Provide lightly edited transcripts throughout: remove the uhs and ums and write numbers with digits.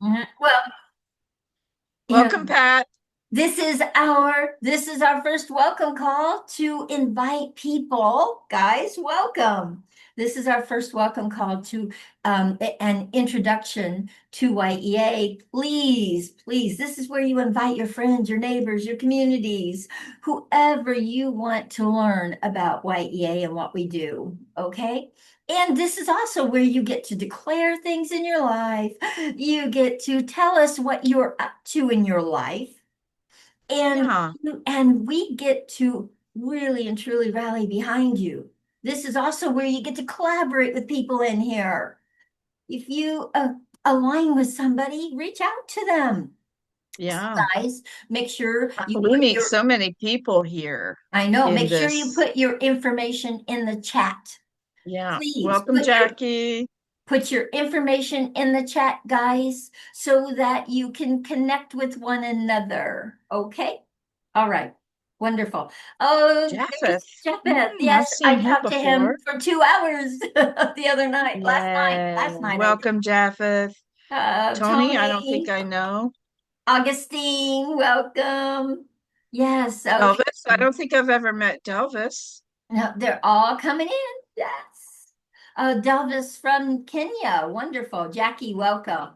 Well, you know, Welcome, Pat. this is our first welcome call to invite people. Guys, welcome. This is our first welcome call to an introduction to YEA. Please, please, this is where you invite your friends, your neighbors, your communities, whoever you want to learn about YEA and what we do. Okay. And this is also where you get to declare things in your life. You get to tell us what you're up to in your life. And Yeah, and we get to really and truly rally behind you. This is also where you get to collaborate with people in here. If you align with somebody, reach out to them. So yeah. guys, make sure you We put meet your, so many people here I know, in make sure you this. put your information in the chat. Yeah. Please Welcome, Jackie. put your information in the chat, guys, so that you can connect with one another. Okay? All right. Wonderful. Oh, there's Japheth. Jeff. I've Yes, seen I him talked to him before. for 2 hours the other night, last Yay. night, I think. Welcome, Japheth. Tony, I don't think Tony, I know. Augustine, welcome. Yes, okay. Elvis, I don't think I've ever met Delvis. No, they're all coming in. Yes. Delvis from Kenya. Wonderful. Jackie, welcome.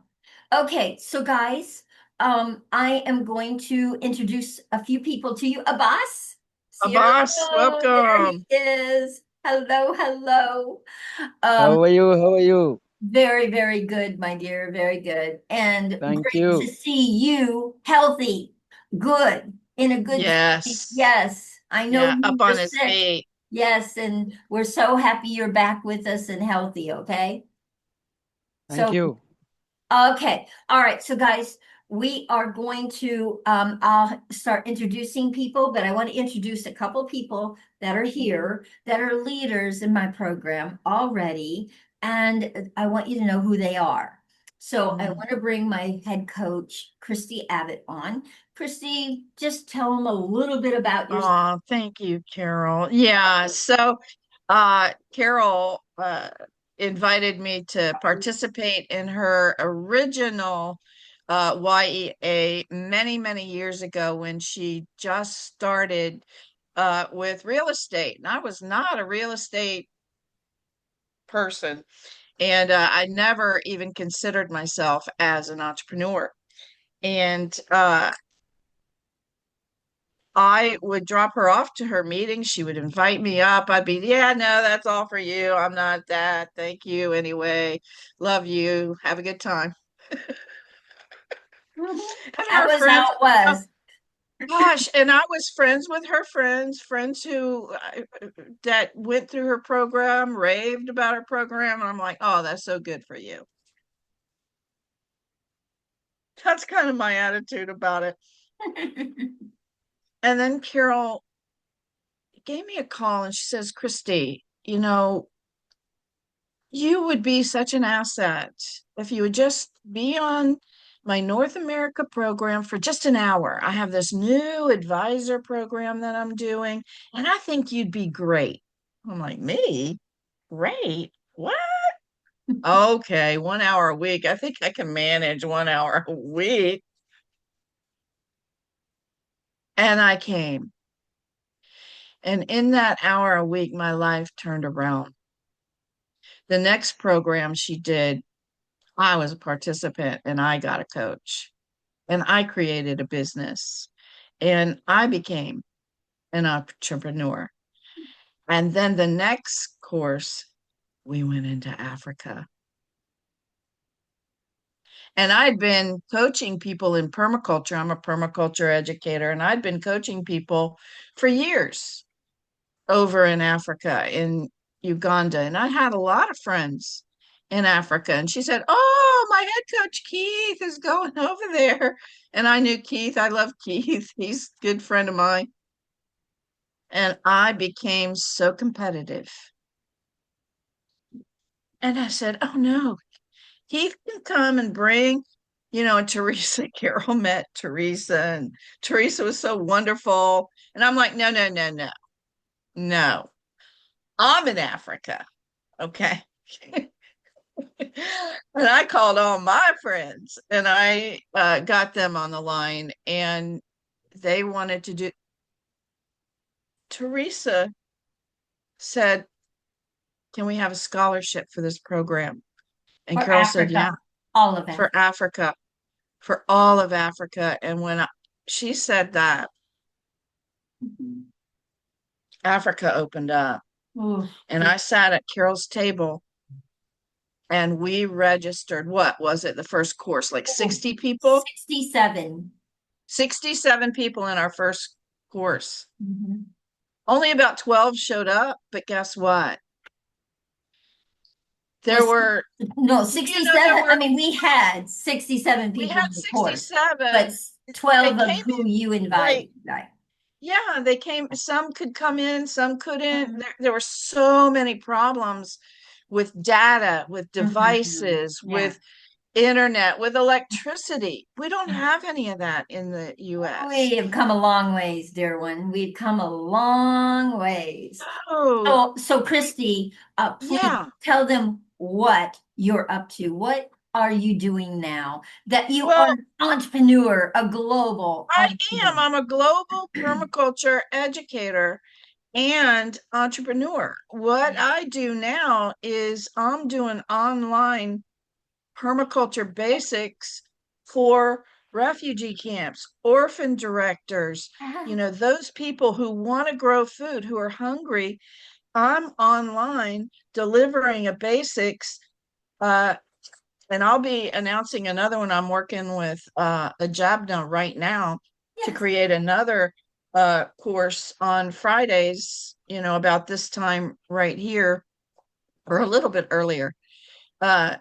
Okay, so guys, I am going to introduce a few people to you. Abbas, Sierra, Abbas, there he welcome. is. Hello, hello. Um, How are you? How are you? Very, very good, my dear. Very good. And Thank great to you. see you healthy, good, in a good state. Yes. Yes, I know Yeah, you up were on his sick. feet. Yes, and we're so happy you're back with us and healthy, okay? Thank So, you. okay. All right. So guys, we are going to I'll start introducing people, but I want to introduce a couple people that are here that are leaders in my program already, and I want you to know who they are. So I Mm. want to bring my head coach, Christy Abbott, on. Christy, just tell them a little bit about yourself. Oh, thank you, Carol. Yeah, so Carol invited me to participate in her original YEA many, many years ago when she just started with real estate. And I was not a real estate person, and I never even considered myself as an entrepreneur. And I would drop her off to her meetings. She would invite me up. I'd be, yeah, no, that's all for you. I'm not that. Thank you anyway. Love you. Have a good time. Mhm. And That her was friends, how it oh was. gosh, and I was friends with her friends, friends who that went through her program, raved about her program. And I'm like, oh, that's so good for you. That's kind of my attitude about it. And then Carol gave me a call and she says, Christy, you would be such an asset if you would just be on my North America program for just an hour. I have this new advisor program that I'm doing, and I think you'd be great. I'm like, me? Great? What? Okay, 1 hour a week. I think I can manage 1 hour a week. And I came. And in that hour a week, my life turned around. The next program she did, I was a participant and I got a coach. And I created a business and I became an entrepreneur. And then the next course, we went into Africa. And I'd been coaching people in permaculture. I'm a permaculture educator, and I'd been coaching people for years over in Africa, in Uganda. And I had a lot of friends in Africa. And she said, oh, my head coach Keith is going over there. And I knew Keith. I love Keith. He's a good friend of mine. And I became so competitive. And I said, oh no, Keith can come and bring, and Teresa, Carol met Teresa, and Teresa was so wonderful. And I'm like, no, no, no, no, no. I'm in Africa. Okay. And I called all my friends and I got them on the line, and they wanted to do. Teresa said, "Can we have a scholarship for this program?" And For Carol said, "Yeah, Africa, all of for Africa. Africa, for all of Africa." And she said that, Mhm. Africa opened up. Ooh, And I sat at Carol's table and we registered, what was it, the first course, like 60 people? 67. 67 people in our first course. Mhm. Only about 12 showed up, but guess what? There Yes, were, no, there 67. I were, mean, we had 67 we people had in the course, but 67. They 12 of came who in you like, invited, right? yeah, they came, some could come in, some couldn't. Mhm. There were so many problems with data, with Mhm. devices, Yeah. with internet, with electricity. We don't have any of that in the US. We have come a long ways, dear one. We've come a long ways. Oh, So Christy, please yeah. tell them what you're up to. What are you doing now? That you are Well, an entrepreneur, a global I am. entrepreneur. I'm a global permaculture educator and entrepreneur. What I do now is I'm doing online permaculture basics for refugee camps, orphan directors, those people who want to grow food, who are hungry. I'm online delivering a basics, uh, and I'll be announcing another one. I'm working with a Jabna right now to Yes. create another course on Fridays, about this time right here, or a little bit earlier. Uh,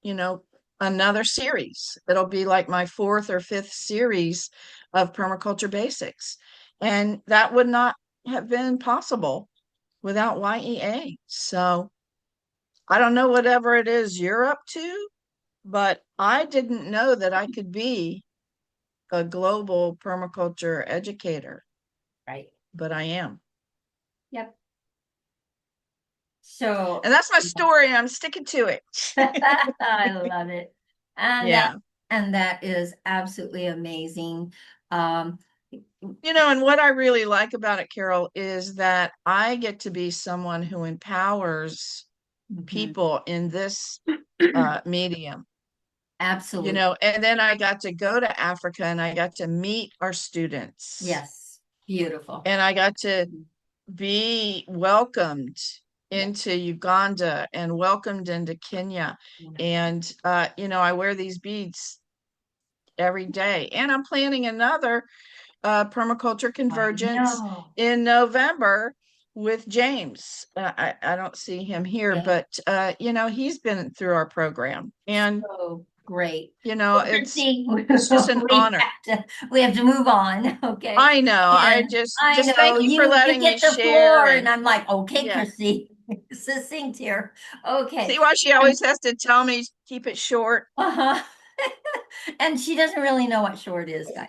you know, Another series. It'll be like my fourth or fifth series of permaculture basics. And that would not have been possible without Y.E.A. So I don't know whatever it is you're up to, but I didn't know that I could be a global permaculture educator, Right. but I am. Yep. So And that's my story, and I'm sticking to it. I love it. And that Yeah. and that is absolutely amazing. Um, And what I really like about it, Carol, is that I get to be someone who empowers mhm. people in this medium, Absolutely. and then I got to go to Africa and I got to meet our students Yes. Beautiful. and I got to Mhm. be welcomed Yeah. into Uganda and welcomed into Kenya. And, I wear these beads every day. And I'm planning another permaculture I convergence know. in November with James. I don't see him here, Yeah. but, he's been through our program. And, So great. So it's Christy, it's just an honor. we have to move on. Okay. I know. I And I just thank know you for you letting me get the share. floor, and And I'm like, okay, yeah, Christy, succinct here. Okay. see why she always has to tell me keep it short. Uh-huh. And she doesn't really know what short is, guys.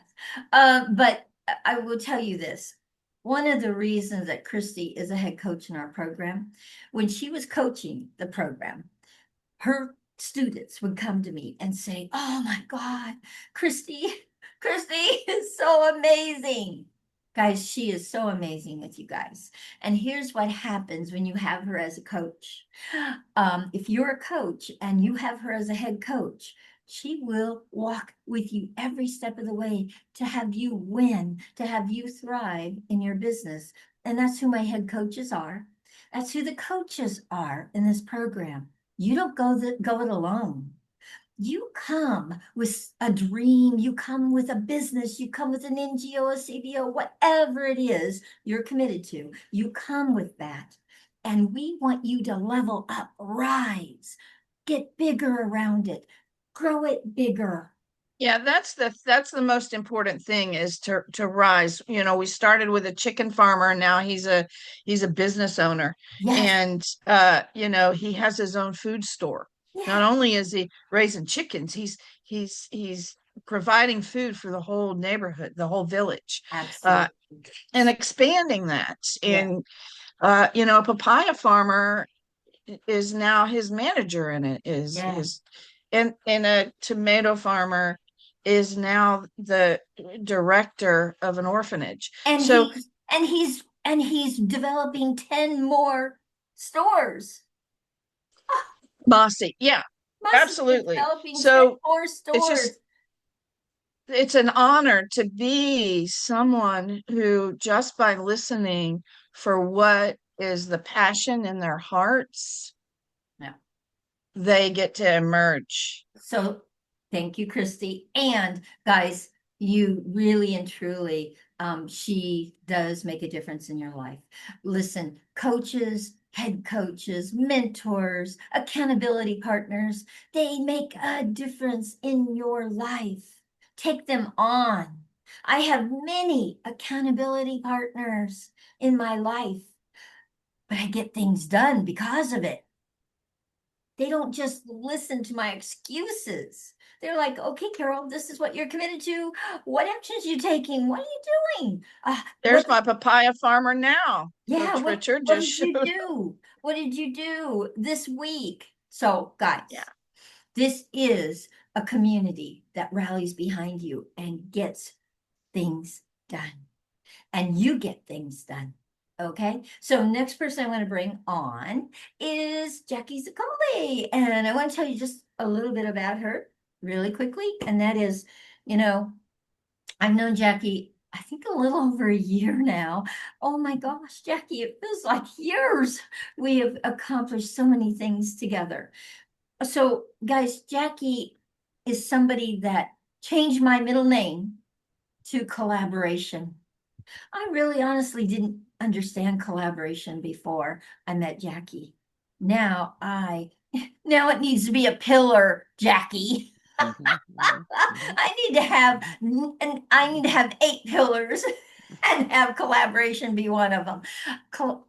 But I will tell you this. One of the reasons that Christy is a head coach in our program, when she was coaching the program, her students would come to me and say, "Oh my God, Christy, Christy is so amazing." Guys, she is so amazing with you guys. And here's what happens when you have her as a coach. If you're a coach and you have her as a head coach, she will walk with you every step of the way to have you win, to have you thrive in your business. And that's who my head coaches are. That's who the coaches are in this program. You don't go it alone. You come with a dream, you come with a business, you come with an NGO, a CBO, whatever it is you're committed to. You come with that. And we want you to level up, rise, get bigger around it, grow it bigger. Yeah, that's the most important thing, is to rise. We started with a chicken farmer, and now he's a business owner. Yes, And he has his own food store. Not yes, only is he raising chickens, he's providing food for the whole neighborhood, the whole village, uh, absolutely. and expanding that. Yeah. And a papaya farmer, is now his manager in it, is Yeah. his, and a tomato farmer is now the director of an orphanage. And So he's developing 10 more stores. bossy, yeah, Must be absolutely. developing 10 So more it's just, stores. it's an honor to be someone who, just by listening for what is the passion in their hearts, Yeah. they get to emerge. So thank you, Christy. And guys, you really and truly, she does make a difference in your life. Listen, coaches, head coaches, mentors, accountability partners, they make a difference in your life. Take them on. I have many accountability partners in my life, but I get things done because of it. They don't just listen to my excuses. They're like, okay, Carol, this is what you're committed to. What actions are you taking? What are you doing? There's my papaya farmer now. Yeah, Coach Richard what just did you showed. do? What did you do this week? So, Yeah. guys, this is a community that rallies behind you and gets things done. And you get things done. Okay, so next person I want to bring on is Jackie Zaccoli. And I want to tell you just a little bit about her really quickly. And that is, you know, I've known Jackie, I think a little over a year now. Oh my gosh, Jackie, it feels like years. We have accomplished so many things together. So, guys, Jackie is somebody that changed my middle name to collaboration. I really honestly didn't understand collaboration before I met Jackie. Now now it needs to be a pillar, Jackie. Mhm, mhm, mhm, I need to have and I need to mhm, have 8 pillars and have collaboration be one of them.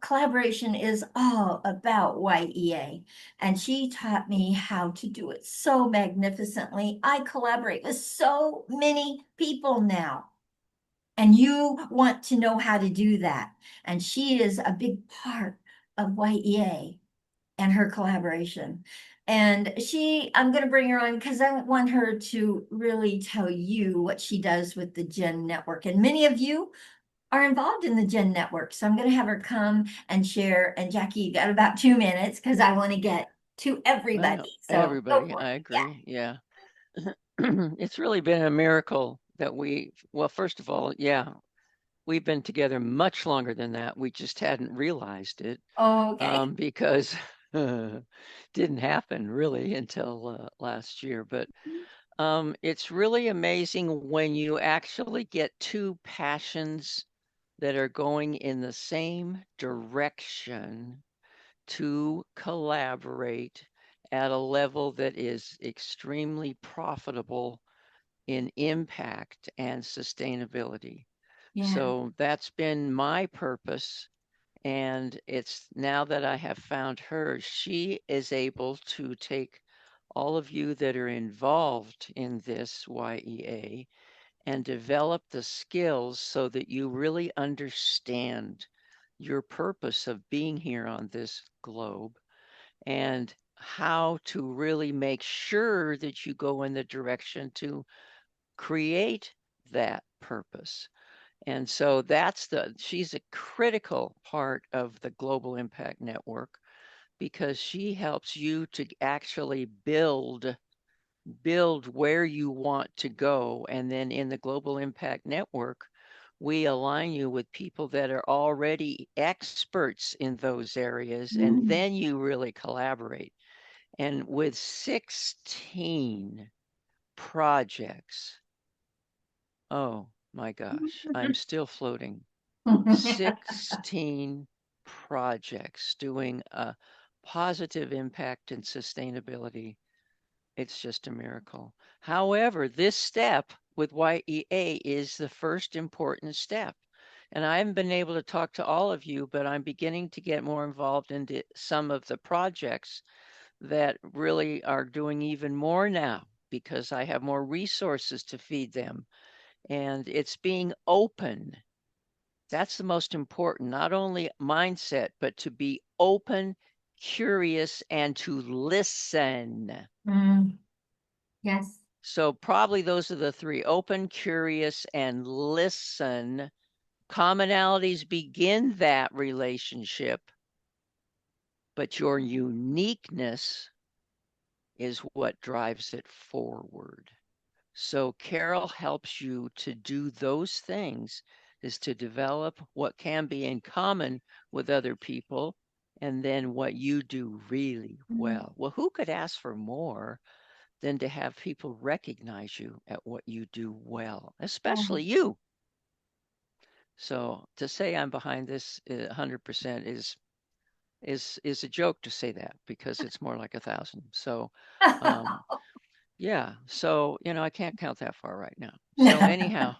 Collaboration is all about Y.E.A. And she taught me how to do it so magnificently. I collaborate with so many people now. And you want to know how to do that. And she is a big part of Y.E.A. and her collaboration. And I'm going to bring her on because I want her to really tell you what she does with the Gen Network. And many of you are involved in the Gen Network. So I'm going to have her come and share. And Jackie, you got about 2 minutes because I want to get to Well, everybody. So go everybody, for it. I Yeah. agree. Yeah. It's really been a miracle that well, first of all, yeah, we've been together much longer than that. We just hadn't realized it Okay. because didn't happen really until last year. But it's really amazing when you actually get two passions that are going in the same direction to collaborate at a level that is extremely profitable in impact and sustainability. Yeah. So that's been my purpose. And it's now that I have found her, she is able to take all of you that are involved in this Y.E.A. and develop the skills so that you really understand your purpose of being here on this globe and how to really make sure that you go in the direction to create that purpose. And so she's a critical part of the Global Impact Network because she helps you to actually build where you want to go. And then in the Global Impact Network, we align you with people that are already experts in those areas, and Mm. then you really collaborate. And with 16 projects, oh my gosh, I'm still floating. 16 projects doing a positive impact and sustainability. It's just a miracle. However, this step with Y.E.A. is the first important step. And I haven't been able to talk to all of you, but I'm beginning to get more involved into some of the projects that really are doing even more now because I have more resources to feed them. And it's being open. That's the most important, not only mindset, but to be open, curious, and to listen. Yes. So probably those are the three: open, curious, and listen. Commonalities begin that relationship, but your uniqueness is what drives it forward. So Carol helps you to do those things, is to develop what can be in common with other people, and then what you do really well. Well, who could ask for more than to have people recognize you at what you do well, especially you? So to say I'm behind this 100% is a joke to say that, because it's more like 1,000. So yeah, so I can't count that far right now. So anyhow,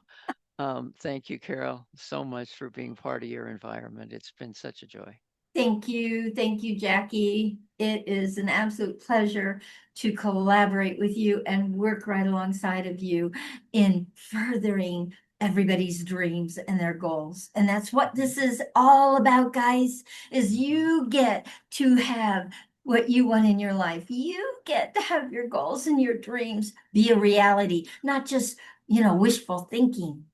thank you, Carol, so much for being part of your environment. It's been such a joy. Thank you. Thank you, Jackie. It is an absolute pleasure to collaborate with you and work right alongside of you in furthering everybody's dreams and their goals. And that's what this is all about, guys, is you get to have what you want in your life. You get to have your goals and your dreams be a reality, not just, wishful thinking,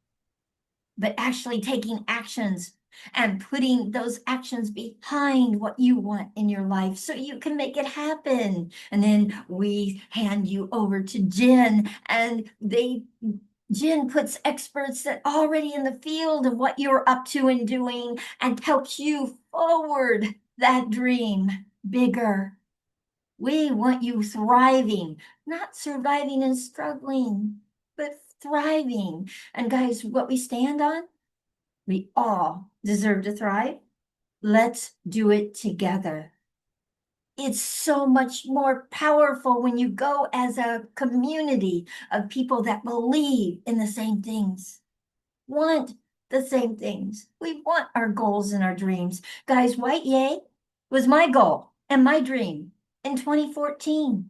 but actually taking actions and putting those actions behind what you want in your life so you can make it happen. And then we hand you over to Jen, and Jen puts experts that already in the field of what you're up to and doing, and helps you forward that dream bigger. We want you thriving, not surviving and struggling, but thriving. And guys, what we stand on, we all deserve to thrive. Let's do it together. It's so much more powerful when you go as a community of people that believe in the same things, want the same things. We want our goals and our dreams. Guys, Y.E.A. was my goal and my dream in 2014.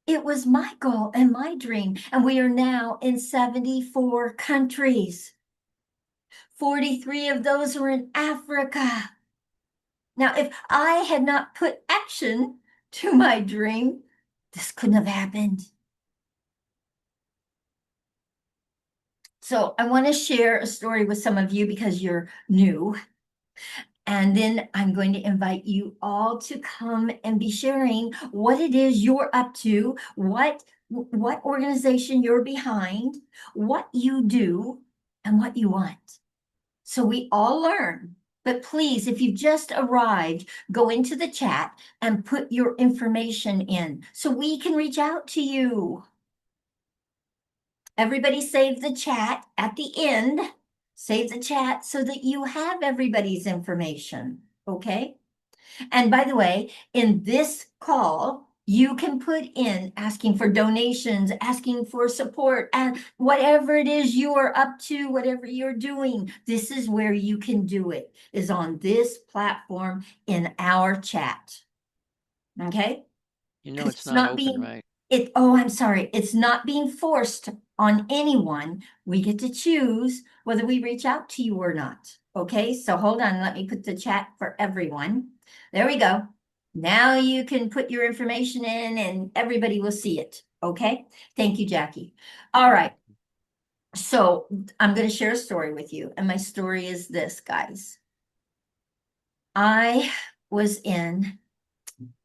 It was my goal and my dream, and we are now in 74 countries. 43 of those were in Africa. Now, if I had not put action to my dream, this couldn't have happened. So I want to share a story with some of you because you're new. And then I'm going to invite you all to come and be sharing what it is you're up to, what organization you're behind, what you do, and what you want. So we all learn. But please, if you've just arrived, go into the chat and put your information in so we can reach out to you. Everybody save the chat at the end. Save the chat so that you have everybody's information, okay? And by the way, in this call, you can put in asking for donations, asking for support, and whatever it is you are up to, whatever you're doing, this is where you can do it, is on this platform in our chat. Okay? It's not open, right? I'm sorry. It's not being forced on anyone. We get to choose whether we reach out to you or not. Okay, so hold on. Let me put the chat for everyone. There we go. Now you can put your information in and everybody will see it. Okay, thank you, Jackie. All right. So I'm going to share a story with you. And my story is this, guys. I was in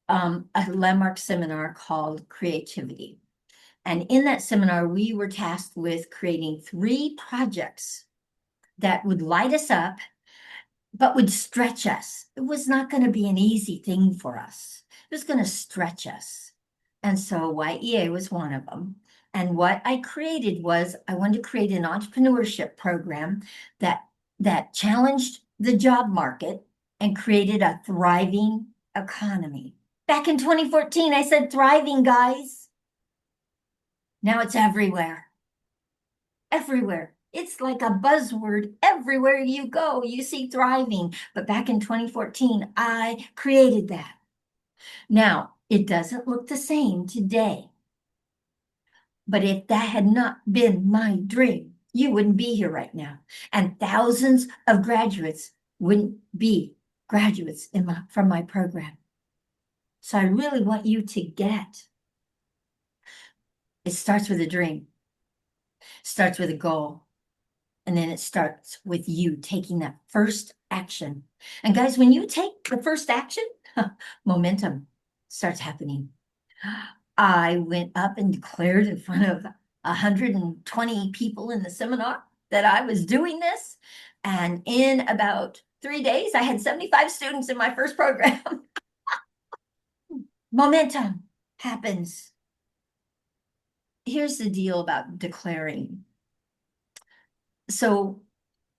a landmark seminar called Creativity. And in that seminar, we were tasked with creating 3 projects that would light us up, but would stretch us. It was not going to be an easy thing for us. It was going to stretch us. And so Y.E.A. was one of them. And what I created was I wanted to create an entrepreneurship program that challenged the job market and created a thriving economy. Back in 2014, I said thriving, guys. Now it's everywhere. Everywhere. It's like a buzzword. Everywhere you go, you see thriving. But back in 2014, I created that. Now, it doesn't look the same today. But if that had not been my dream, you wouldn't be here right now. And thousands of graduates wouldn't be graduates from my program. So I really want you to get, it starts with a dream, starts with a goal, and then it starts with you taking that first action. And guys, when you take the first action, momentum starts happening. I went up and declared in front of 120 people in the seminar that I was doing this. And in about 3 days, I had 75 students in my first program. Momentum happens. Here's the deal about declaring. So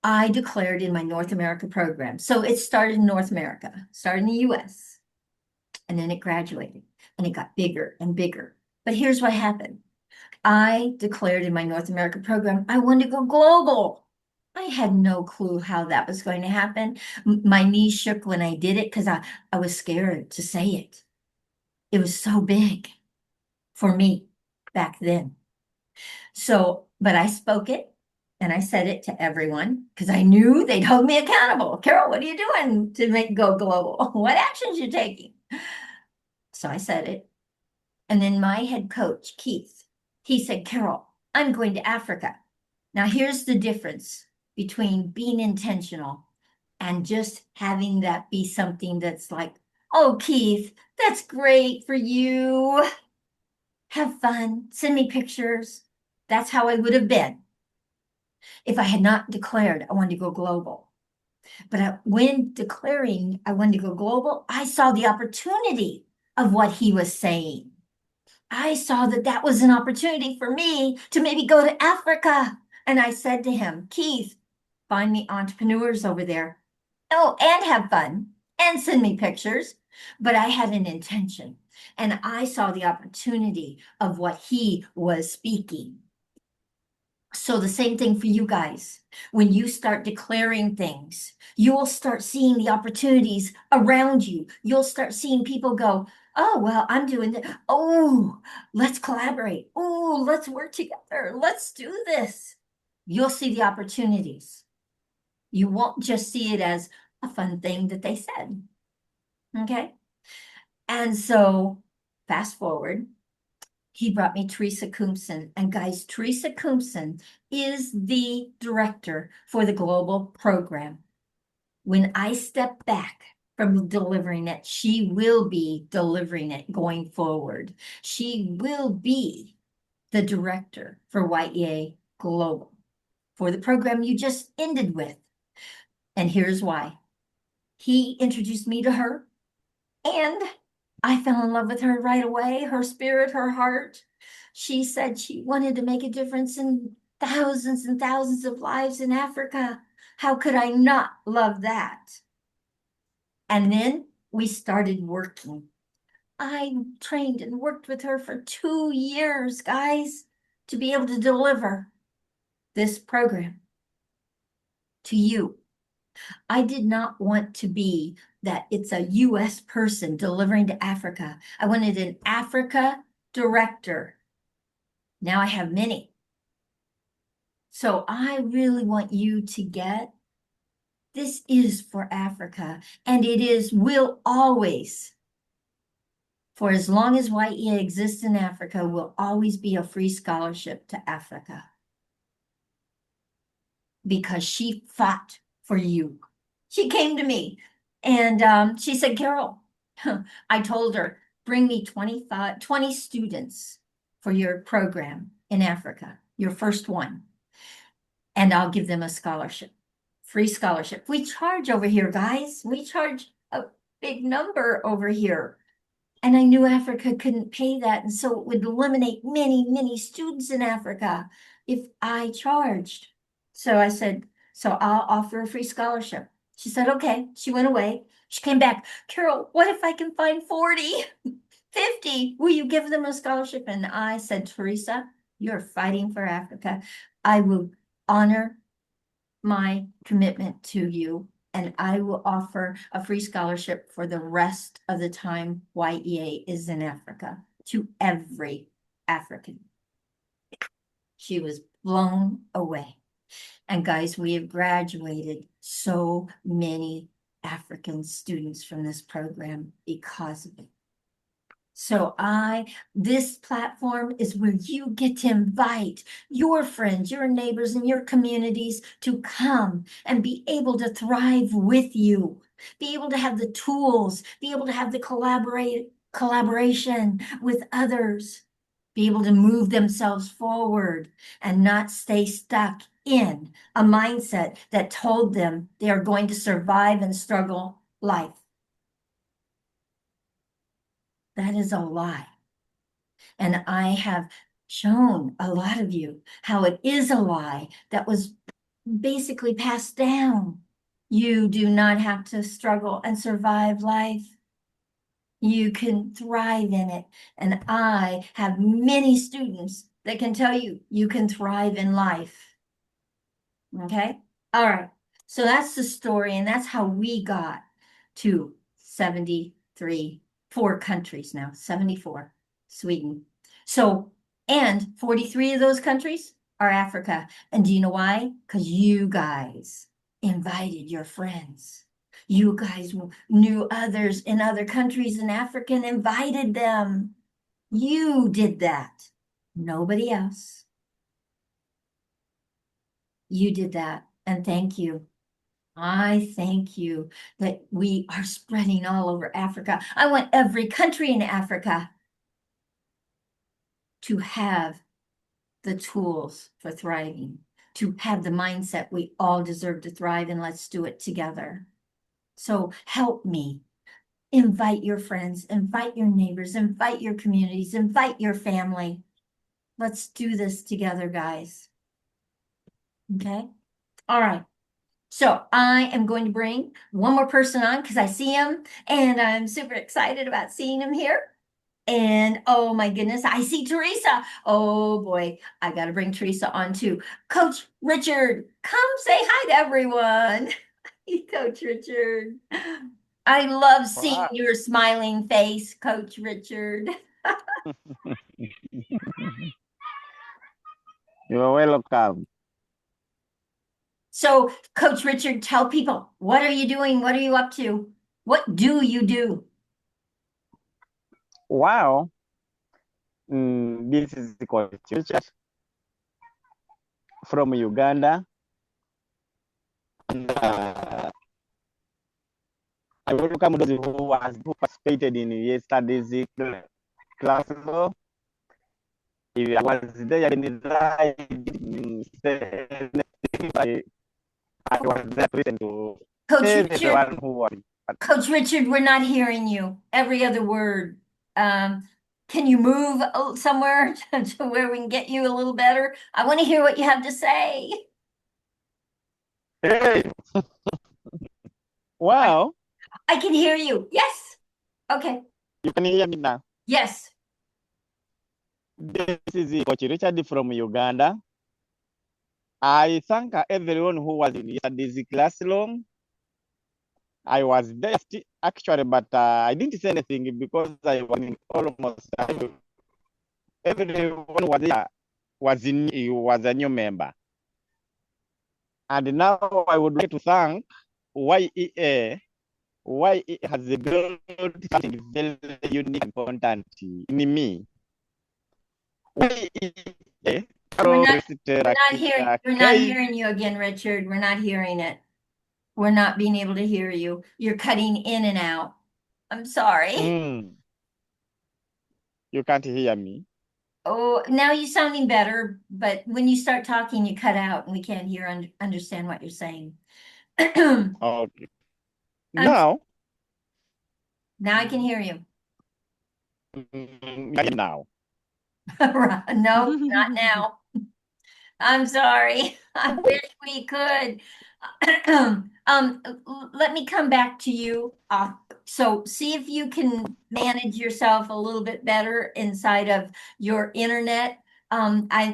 I declared in my North America program. So it started in North America, started in the US, and then it graduated and it got bigger and bigger. But here's what happened. I declared in my North America program, I wanted to go global. I had no clue how that was going to happen. My knees shook when I did it because I was scared to say it. It was so big for me back then. So, but I spoke it and I said it to everyone because I knew they'd hold me accountable. Carol, what are you doing to make go global? What actions you taking? So I said it. And then my head coach, Keith, he said, Carol, I'm going to Africa. Now here's the difference between being intentional and just having that be something that's like, oh, Keith, that's great for you. Have fun. Send me pictures. That's how I would have been if I had not declared I wanted to go global. But when declaring I wanted to go global, I saw the opportunity of what he was saying. I saw that that was an opportunity for me to maybe go to Africa. And I said to him, Keith, find me entrepreneurs over there. Oh, and have fun and send me pictures. But I had an intention and I saw the opportunity of what he was speaking. So the same thing for you guys. When you start declaring things, you will start seeing the opportunities around you. You'll start seeing people go, oh, well, I'm doing that. Oh, let's collaborate. Oh, let's work together. Let's do this. You'll see the opportunities. You won't just see it as a fun thing that they said. Okay. And so fast forward, he brought me Teresa Koomson. And guys, Teresa Koomson is the director for the global program. When I step back from delivering it, she will be delivering it going forward. She will be the director for Y.E.A. Global for the program you just ended with. And here's why. He introduced me to her, and I fell in love with her right away, her spirit, her heart. She said she wanted to make a difference in thousands and thousands of lives in Africa. How could I not love that? And then we started working. I trained and worked with her for 2 years, guys, to be able to deliver this program to you. I did not want to be that it's a US person delivering to Africa. I wanted an Africa director. Now I have many. So I really want you to get, this is for Africa, and will always, for as long as Y.E.A. exists in Africa, will always be a free scholarship to Africa. Because she fought for you. She came to me and she said, Carol, I told her, bring me 20 students for your program in Africa, your first one, and I'll give them a scholarship, free scholarship. We charge over here, guys. We charge a big number over here. And I knew Africa couldn't pay that. And so it would eliminate many, many students in Africa if I charged. So I said, so I'll offer a free scholarship. She said, okay. She went away. She came back. Carol, what if I can find 40, 50? Will you give them a scholarship? And I said, Teresa, you're fighting for Africa. I will honor my commitment to you, and I will offer a free scholarship for the rest of the time Y.E.A. is in Africa to every African. She was blown away. And guys, we have graduated so many African students from this program because of it. So this platform is where you get to invite your friends, your neighbors, and your communities to come and be able to thrive with you, be able to have the tools, be able to have the collaboration with others, be able to move themselves forward and not stay stuck in a mindset that told them they are going to survive and struggle life. That is a lie. And I have shown a lot of you how it is a lie that was basically passed down. You do not have to struggle and survive life. You can thrive in it. And I have many students that can tell you you can thrive in life. Okay? All right. So that's the story, and that's how we got to 73, 4 countries now, 74, Sweden. So, and 43 of those countries are Africa. And do you know why? Because you guys invited your friends. You guys knew others in other countries in Africa and invited them. You did that. Nobody else. You did that. And thank you. I thank you that we are spreading all over Africa. I want every country in Africa to have the tools for thriving, to have the mindset we all deserve to thrive, and let's do it together. So help me. Invite your friends, invite your neighbors, invite your communities, invite your family. Let's do this together, guys. Okay? All right. So I am going to bring one more person on because I see him and I'm super excited about seeing him here. And oh my goodness, I see Teresa. Oh boy, I got to bring Teresa on too. Coach Richard, come say hi to everyone. Coach Richard. I love seeing Wow. your smiling face, Coach Richard. You're welcome. So, Coach Richard, tell people, what are you doing? What are you up to? What do you do? Wow. This is the Coach Richard from Uganda. And, I welcome those who participated in yesterday's class. If I was there, I was there to listen to Coach Richard, everyone who was. Coach Richard, we're not hearing you. Every other word. Can you move somewhere to where we can get you a little better? I want to hear what you have to say. Hey. Wow. I can hear you. Yes. Okay. You can hear me now. Yes. This is Coach Richard from Uganda. I thank everyone who was in yesterday's classroom. I was there actually, but I didn't say anything because I was in almost everyone was there was a new member. And now I would like to thank Y.E.A. Y.E.A. has built something very unique and important in me. Y.E.A. We're not hearing you again, Richard. We're not hearing it. We're not being able to hear you. You're cutting in and out. I'm sorry. You can't hear me. Oh, now you're sounding better, but when you start talking, you cut out and we can't understand what you're saying. Okay. Now I can hear you. Now. No, not now. I'm sorry. I wish we could. Let me come back to you. So see if you can manage yourself a little bit better inside of your internet.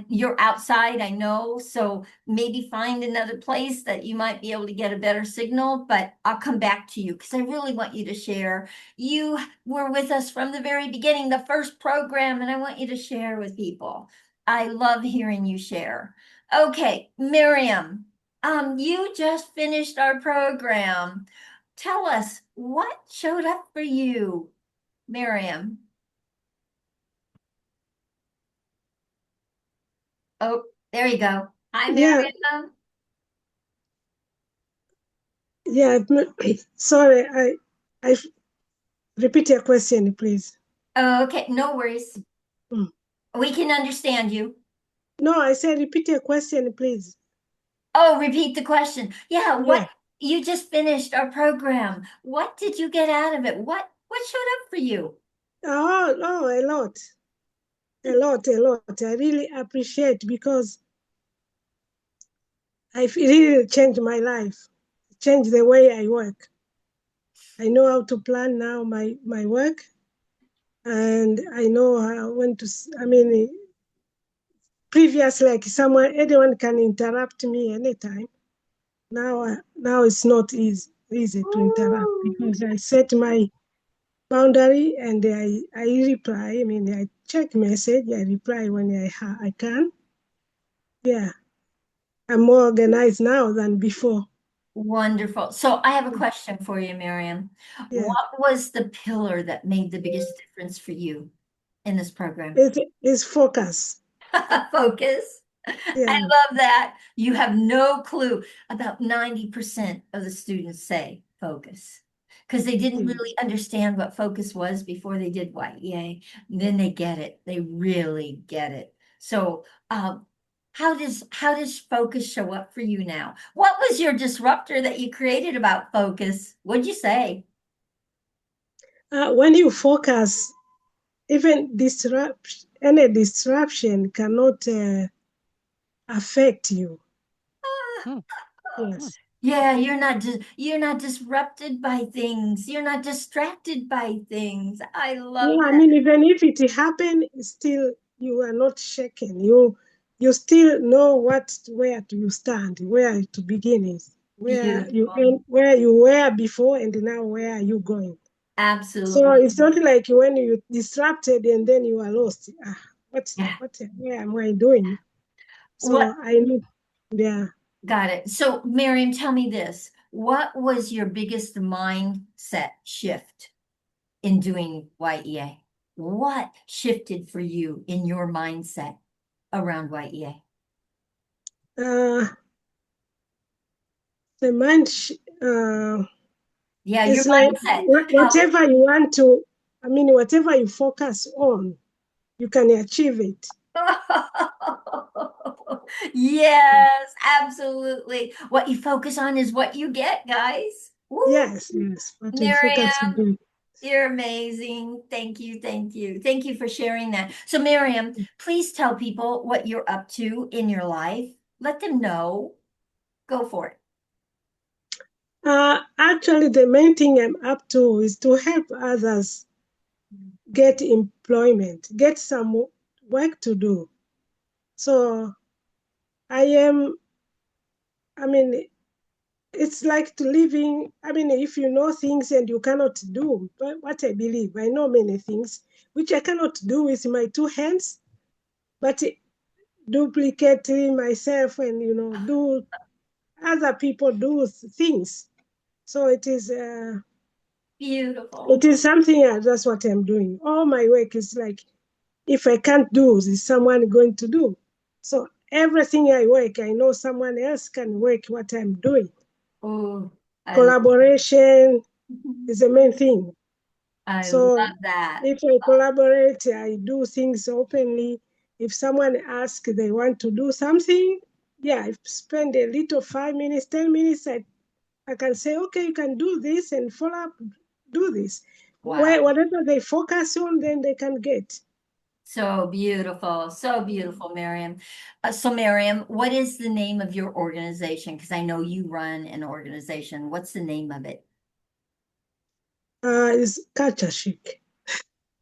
You're outside, I know, so maybe find another place that you might be able to get a better signal, but I'll come back to you because I really want you to share. You were with us from the very beginning, the first program, and I want you to share with people. I love hearing you share. Okay, Miriam, you just finished our program. tell us what showed up for you, Miriam. Oh, there you go. Hi, Yeah, Miriam. yeah. Sorry, I repeat your question, please. Okay, no worries. Mm. We can understand you. No, I said repeat your question, please. Oh, repeat the question. Yeah, Yeah. what you just finished our program. What did you get out of it? What showed up for you? Oh, a lot, a lot, a lot. I really appreciate because it really changed my life, changed the way I work. I know how to plan now my work, and I know how when to. I mean, previously, like anyone can interrupt me anytime. Now it's not easy to interrupt because I set my boundary and I reply. I mean, I check message, I reply when I can. Yeah, I'm more organized now than before. Wonderful. So I have a question for you, Miriam. Yeah, What was the pillar that made the biggest difference for you in this program? it's focus. Focus. I Yeah, love that. You have no clue. About 90% of the students say focus because they didn't yeah. really understand what focus was before they did Y.E.A. Then they get it. They really get it. So, how does focus show up for you now? What was your disruptor that you created about focus? What'd you say? When you focus, even any disruption cannot affect you. Hmm. Hmm. Yes. Yeah, you're not disrupted by things. You're not distracted by things. I love Yeah, I that. mean, even if it happened, still you are not shaken. You still know where to you stand, where to begin is, Beautiful. where you were before, and now where are you going? So Absolutely. it's not like when you disrupted and then you are lost. Yeah. Where am I doing? What So I know, yeah. got it. So, Miriam, tell me this. What was your biggest mindset shift in doing Y.E.A.? What shifted for you in your mindset around Y.E.A.? Uh, the mind. Yeah, your It's like mindset. How whatever you want to, I mean, whatever you focus on, you can achieve it. Yes, absolutely. What you focus on is what you get, guys. Woo! Yes. What you focus Miriam, on. you're amazing. Thank you, thank you. Thank you for sharing that. So, Miriam, please tell people what you're up to in your life. Let them know. Go for it. Actually, the main thing I'm up to is to help others get employment, get some work to do. So I am, I mean, it's like to living. I mean, if you know things and you cannot do, but what I believe, I know many things which I cannot do with my two hands, but duplicating myself and do other people do things. So Beautiful. it is something that's what I'm doing. All my work is like if I can't do, is someone going to do? So everything I work, I know someone else can work what I'm doing. Oh, I, Collaboration is the main thing. I love So that. if I collaborate, I do things openly. If someone asks they want to do something, yeah, I spend a little 5 minutes, 10 minutes. I can say, okay, you can do this and follow up, do this. Wow. Whatever they focus on, then they can get. So beautiful, Miriam. So, Miriam, what is the name of your organization? Because I know you run an organization. What's the name of it? It's culture chic.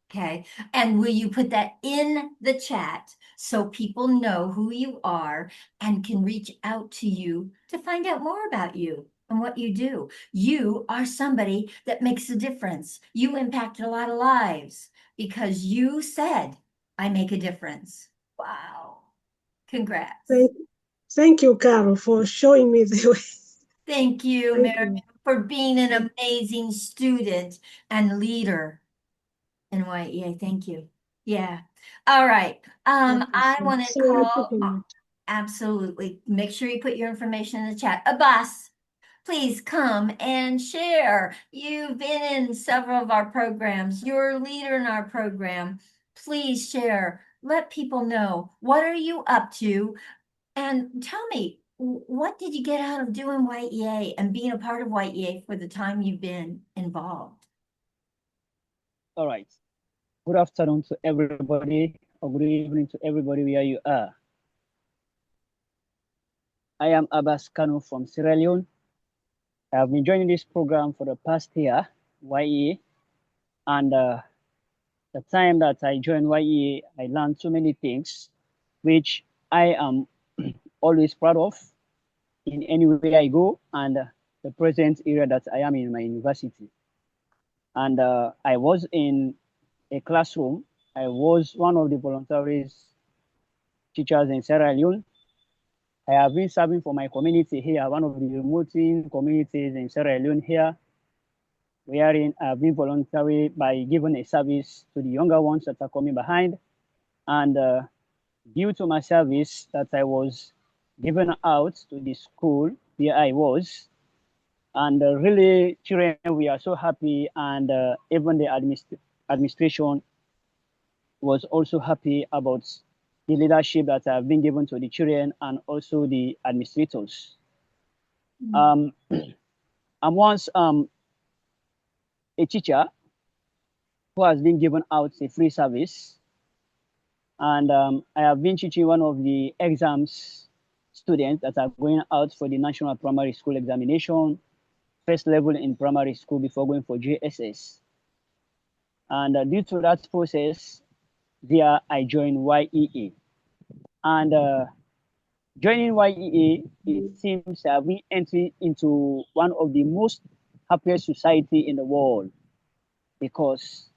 Okay. And will you put that in the chat so people know who you are and can reach out to you to find out more about you and what you do? You are somebody that makes a difference. You impacted a lot of lives because you said, I make a difference. Wow. Congrats. Thank you, Carol, for showing me the way. Thank you, Thank Miriam, you. for being an amazing student and leader in Y.E.A. Thank you. Yeah. All right. I want to call, absolutely. Make sure you put your information in the chat. Abbas, please come and share. You've been in several of our programs. You're a leader in our program. Please share. Let people know. What are you up to? And tell me, what did you get out of doing Y.E.A. and being a part of Y.E.A. for the time you've been involved? All right. Good afternoon to everybody, or good evening to everybody where you are. I am Abbas Kanu from Sierra Leone. I have been joining this program for the past year, Y.E.A. And the time that I joined Y.E.A., I learned so many things, which I am always proud of in anywhere I go, and the present area that I am in my university. And I was in a classroom. I was one of the voluntary teachers in Sierra Leone. I have been serving for my community here, one of the remote communities in Sierra Leone here, wherein I have been voluntary by giving a service to the younger ones that are coming behind. And due to my service that I was given out to the school where I was, and really children, we are so happy, and even the administration was also happy about the leadership that have been given to the children and also the administrators. I'm once a teacher who has been given out a free service, and I have been teaching one of the exams students that are going out for the National Primary School Examination, first level in primary school before going for JSS. And due to that process, there I joined Y.E.A. And joining Y.E.A., it seems that we enter into one of the most happiest society in the world, because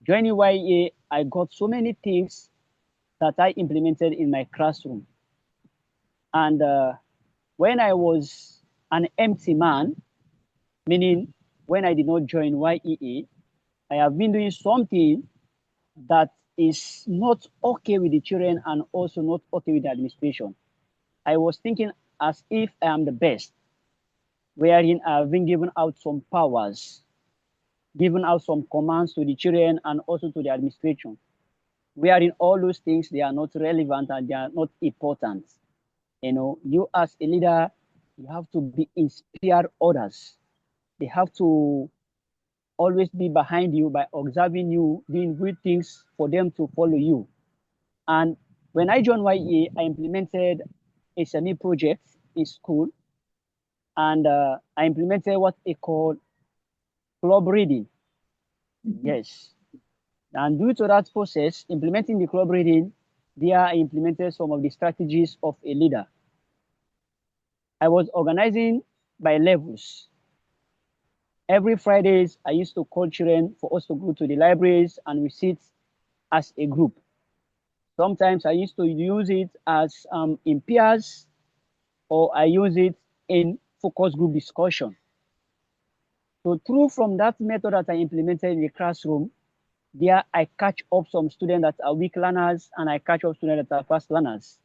joining Y.E.A., I got so many things that I implemented in my classroom. And when I was an empty man, meaning when I did not join Y.E.A., I have been doing something that is not okay with the children and also not okay with the administration. I was thinking as if I am the best, wherein I've been given out some powers, given out some commands to the children and also to the administration, wherein all those things, they are not relevant and they are not important. You know, you as a leader, you have to be inspire others. They have to always be behind you by observing you, doing good things for them to follow you. And when I joined Y.E.A., I implemented a semi-project in school, and I implemented what they call club reading. Yes. And due to that process, implementing the club reading, there I implemented some of the strategies of a leader. I was organizing by levels. Every Fridays, I used to call children for us to go to the libraries and we sit as a group. Sometimes I used to use it as in peers, or I use it in focus group discussion. So through from that method that I implemented in the classroom, there I catch up some students that are weak learners and I catch up students that are fast learners.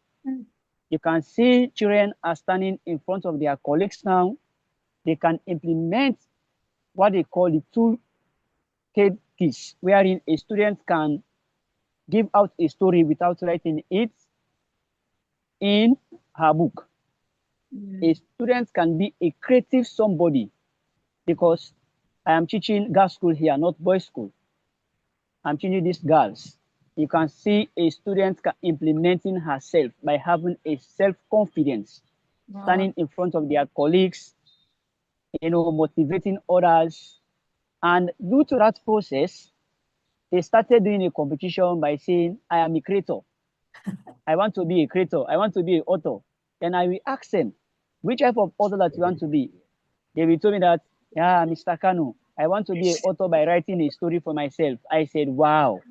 You can see children are standing in front of their colleagues now. They can implement what they call the toolkit quiz, wherein a student can give out a story without writing it in her book. A student can be a creative somebody, because I am teaching girls school here, not boys school. I'm teaching these girls. You can see a student implementing herself by having a self-confidence, standing in front of their colleagues, you know, motivating others. And due to that process, they started doing a competition by saying, I am a creator. I want to be a creator. I want to be an author. And I will ask them, which type of author that you want to be? They will tell me that, yeah, Mr. Kanu, I want to be an author by writing a story for myself. I said, wow.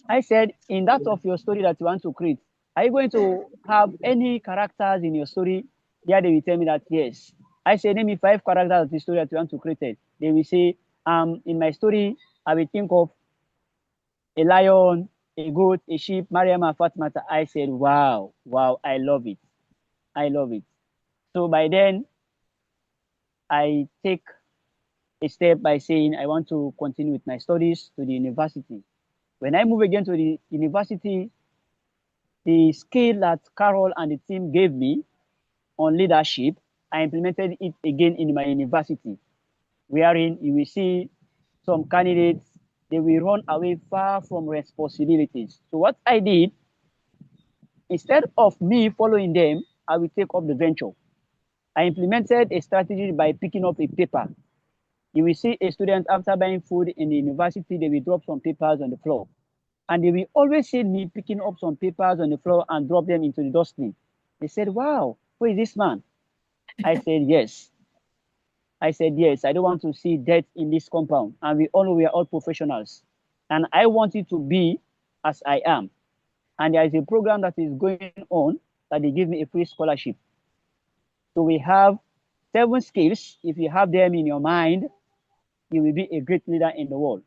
I said, in that of your story that you want to create, are you going to have any characters in your story? Yeah, they will tell me that, yes. I say, name me 5 characters of the story that you want to create. They will say, in my story, I will think of a lion, a goat, a sheep, Mariam and Fatmata. I said, wow, I love it. I love it. So by then, I take a step by saying I want to continue with my studies to the university. When I move again to the university, the skill that Carol and the team gave me on leadership, I implemented it again in my university, wherein you will see some candidates, they will run away far from responsibilities. So what I did, instead of me following them, I will take up the venture. I implemented a strategy by picking up a paper. You will see a student after buying food in the university, they will drop some papers on the floor. And they will always see me picking up some papers on the floor and drop them into the dustbin. They said, wow, who is this man? I said, yes. I said, yes, I don't want to see death in this compound. And we all know we are all professionals. And I want it to be as I am. And there is a program that is going on that they give me a free scholarship. So we have 7 skills. If you have them in your mind, you will be a great leader in the world.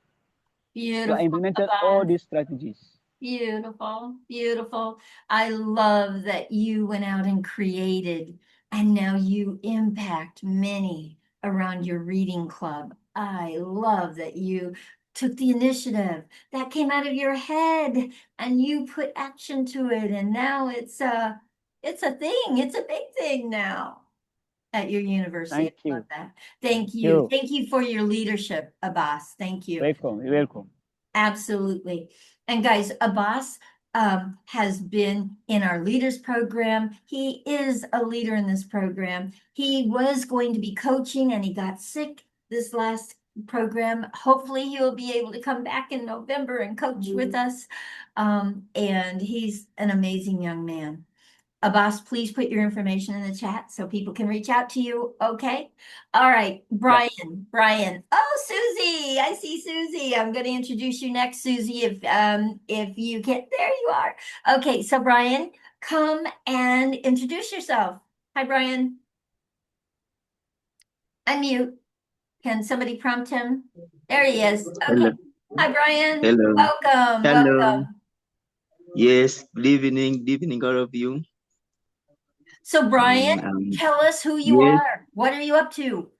Beautiful. So I implemented all these strategies. Beautiful, beautiful. I love that you went out and created, and now you impact many around your reading club. I love that you took the initiative that came out of your head and you put action to it, and now it's a thing. It's a big thing now at your university. Thank I you. love that. Thank you. You. Thank you for your leadership, Abbas. Thank you. Welcome. You're welcome. Absolutely. And guys, Abbas has been in our leaders program. He is a leader in this program. He was going to be coaching and he got sick this last program. Hopefully he will be able to come back in November and coach with us. And he's an amazing young man. Abbas, please put your information in the chat so people can reach out to you. Okay. All right. Brian. Oh, Susie. I see Susie. I'm going to introduce you next, Susie. If you get there, you are. Okay. So Brian, come and introduce yourself. Hi, Brian. Unmute. Can somebody prompt him? There he is. Okay. Hello. Hi, Brian. Hello. Welcome. Hello. Welcome. Yes, good evening, all of you. So Brian, tell us who you yes. are. What are you up to?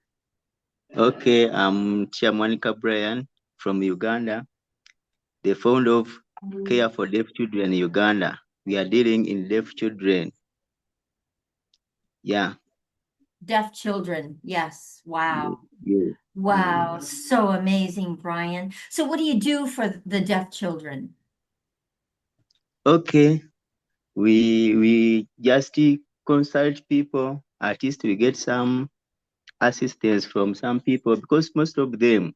Okay, I'm Chiamanika Brian from Uganda, the founder of Care for Deaf Children in Uganda. We are dealing in deaf children. Yeah. Deaf children. Yes. Wow. Yes. Wow. So amazing, Brian. So what do you do for the deaf children? Okay, we just consult people. At least we get some assistance from some people because most of them,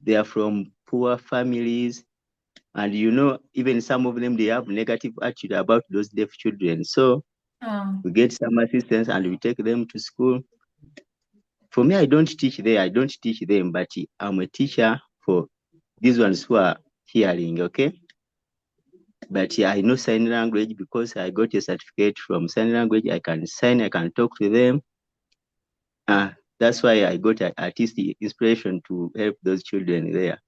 they are from poor families. And even some of them, they have negative attitude about those deaf children. So we get some assistance and we take them to school. For me, I don't teach them, but I'm a teacher for these ones who are hearing, okay? But I know sign language because I got a certificate from sign language. I can sign, I can talk to them. That's why I got at least the inspiration to help those children there.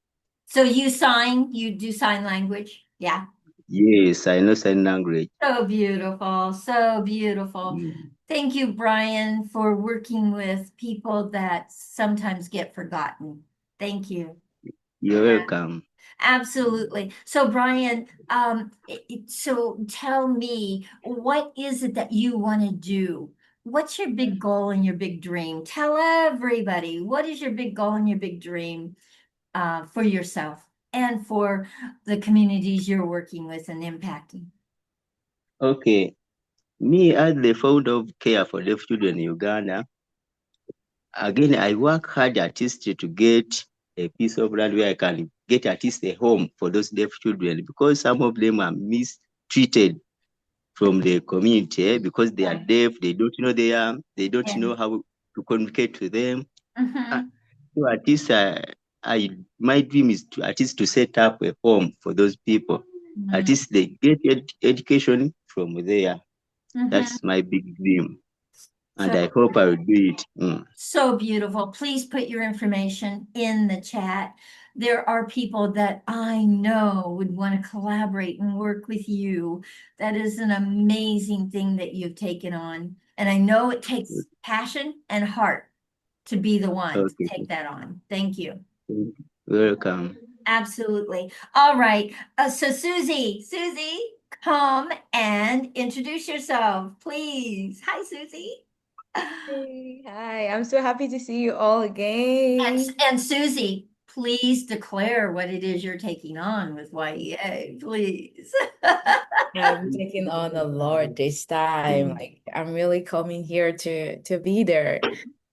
So you do sign language? Yeah. Yes, I know sign language. So beautiful. So beautiful. Thank you, Brian, for working with people that sometimes get forgotten. Thank you. You're welcome. Absolutely. So Brian, so tell me, what is it that you want to do? What's your big goal and your big dream? Tell everybody, what is your big goal and your big dream for yourself and for the communities you're working with and impacting? Okay. Me, as the founder of Care for Deaf Children in Uganda, again, I work hard at least to get a piece of land where I can get at least a home for those deaf children because some of them are mistreated from the community because they are deaf. They don't know they don't know how to communicate to them. So at least my dream is to at least to set up a home for those people. At least they get education from there. That's my big dream. and I hope I will do it. So beautiful. Please put your information in the chat. There are people that I know would want to collaborate and work with you. That is an amazing thing that you've taken on. And I know it takes passion and heart to be the one to Okay. take that on. Thank you. Welcome. Absolutely. All right. So Susie, come and introduce yourself, please. Hi, Susie. Hey, hi, I'm so happy to see you all again. And Susie, please declare what it is you're taking on with Y.E.A., please. I'm taking on a lot this time. Like I'm really coming here to be there.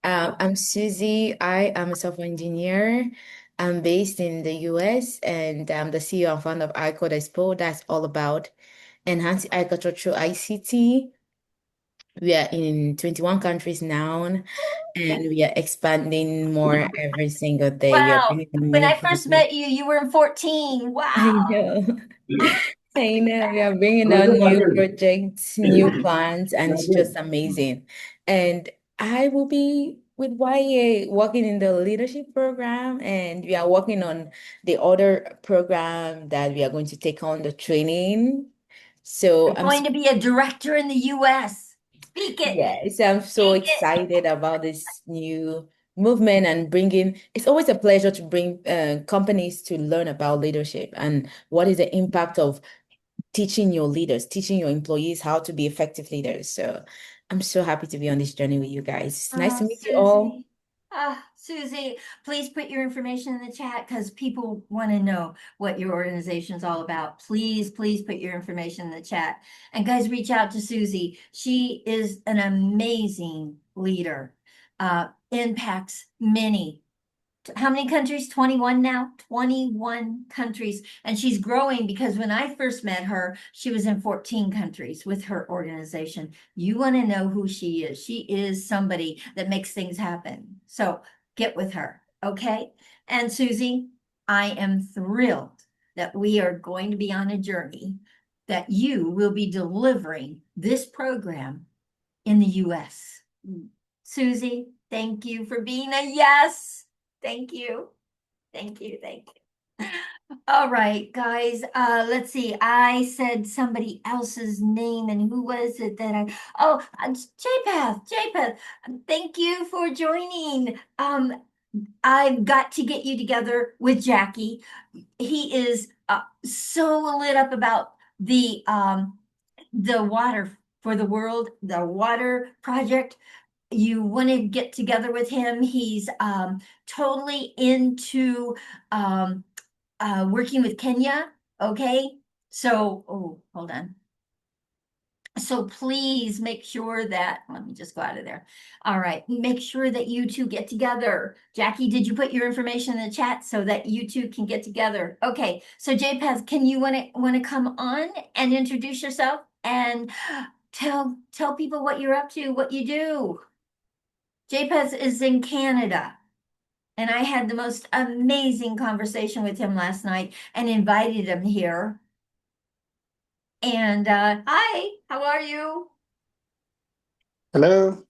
I'm Susie. I am a software engineer. I'm based in the US and I'm the CEO and founder of iCode Expo. That's all about enhancing agriculture through ICT. We are in 21 countries now, and we are expanding more every single day. We are Wow. bringing in When new I first projects. met you, you were in 14. Wow. I know. I know. We are bringing on new projects, new plans, and it's just amazing. And I will be with Y.E.A. working in the leadership program, and we are working on the other program that we are going to take on the training. So You're going to be a director in the US. Speak it. yes, I'm so Speak it. excited about this new movement and bringing. It's always a pleasure to bring companies to learn about leadership and what is the impact of teaching your leaders, teaching your employees how to be effective leaders. So I'm so happy to be on this journey with you guys. It's nice to meet you all. Susie. Susie, please put your information in the chat because people want to know what your organization's all about. Please put your information in the chat. And guys, reach out to Susie. She is an amazing leader, impacts many. How many countries? 21 now? 21 countries. And she's growing because when I first met her, she was in 14 countries with her organization. You want to know who she is. She is somebody that makes things happen. So get with her, okay? And Susie, I am thrilled that we are going to be on a journey that you will be delivering this program in the US. Susie, thank you for being a yes. Thank you. Thank you. All right, guys, let's see. I said somebody else's name, and who was it that it's J-Path. Thank you for joining. I've got to get you together with Jackie. He is so lit up about the water for the world, the water project. You want to get together with him. He's totally into working with Kenya. Okay. So, hold on. So please make sure that, let me just go out of there. All right. Make sure that you two get together. Jackie, did you put your information in the chat so that you two can get together? Okay. So JPEG, can you want to come on and introduce yourself and tell people what you're up to, what you do? JPEG is in Canada. And I had the most amazing conversation with him last night and invited him here. And hi, how are you? Hello.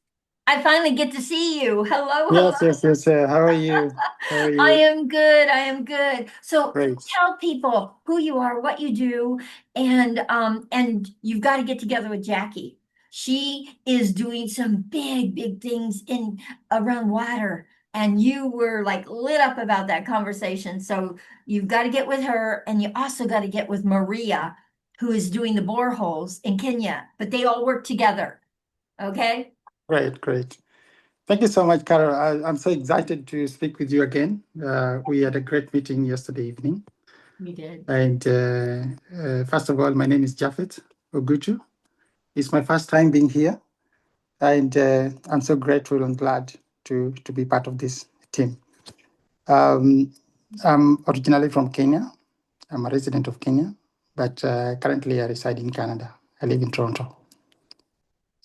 I finally get to see you. Hello. Yes. How are you? I am good. So Great. tell people who you are, what you do, and you've got to get together with Jackie. She is doing some big things in around water, and you were like lit up about that conversation. So you've got to get with her, and you also got to get with Maria, who is doing the boreholes in Kenya, but they all work together. Okay? Great. Thank you so much, Carol. I'm so excited to speak with you again. We had a great meeting yesterday evening. We did. And first of all, my name is Japhet Oguchu. It's my first time being here. And I'm so grateful and glad to be part of this team. I'm originally from Kenya. I'm a resident of Kenya, but currently I reside in Canada. I live in Toronto.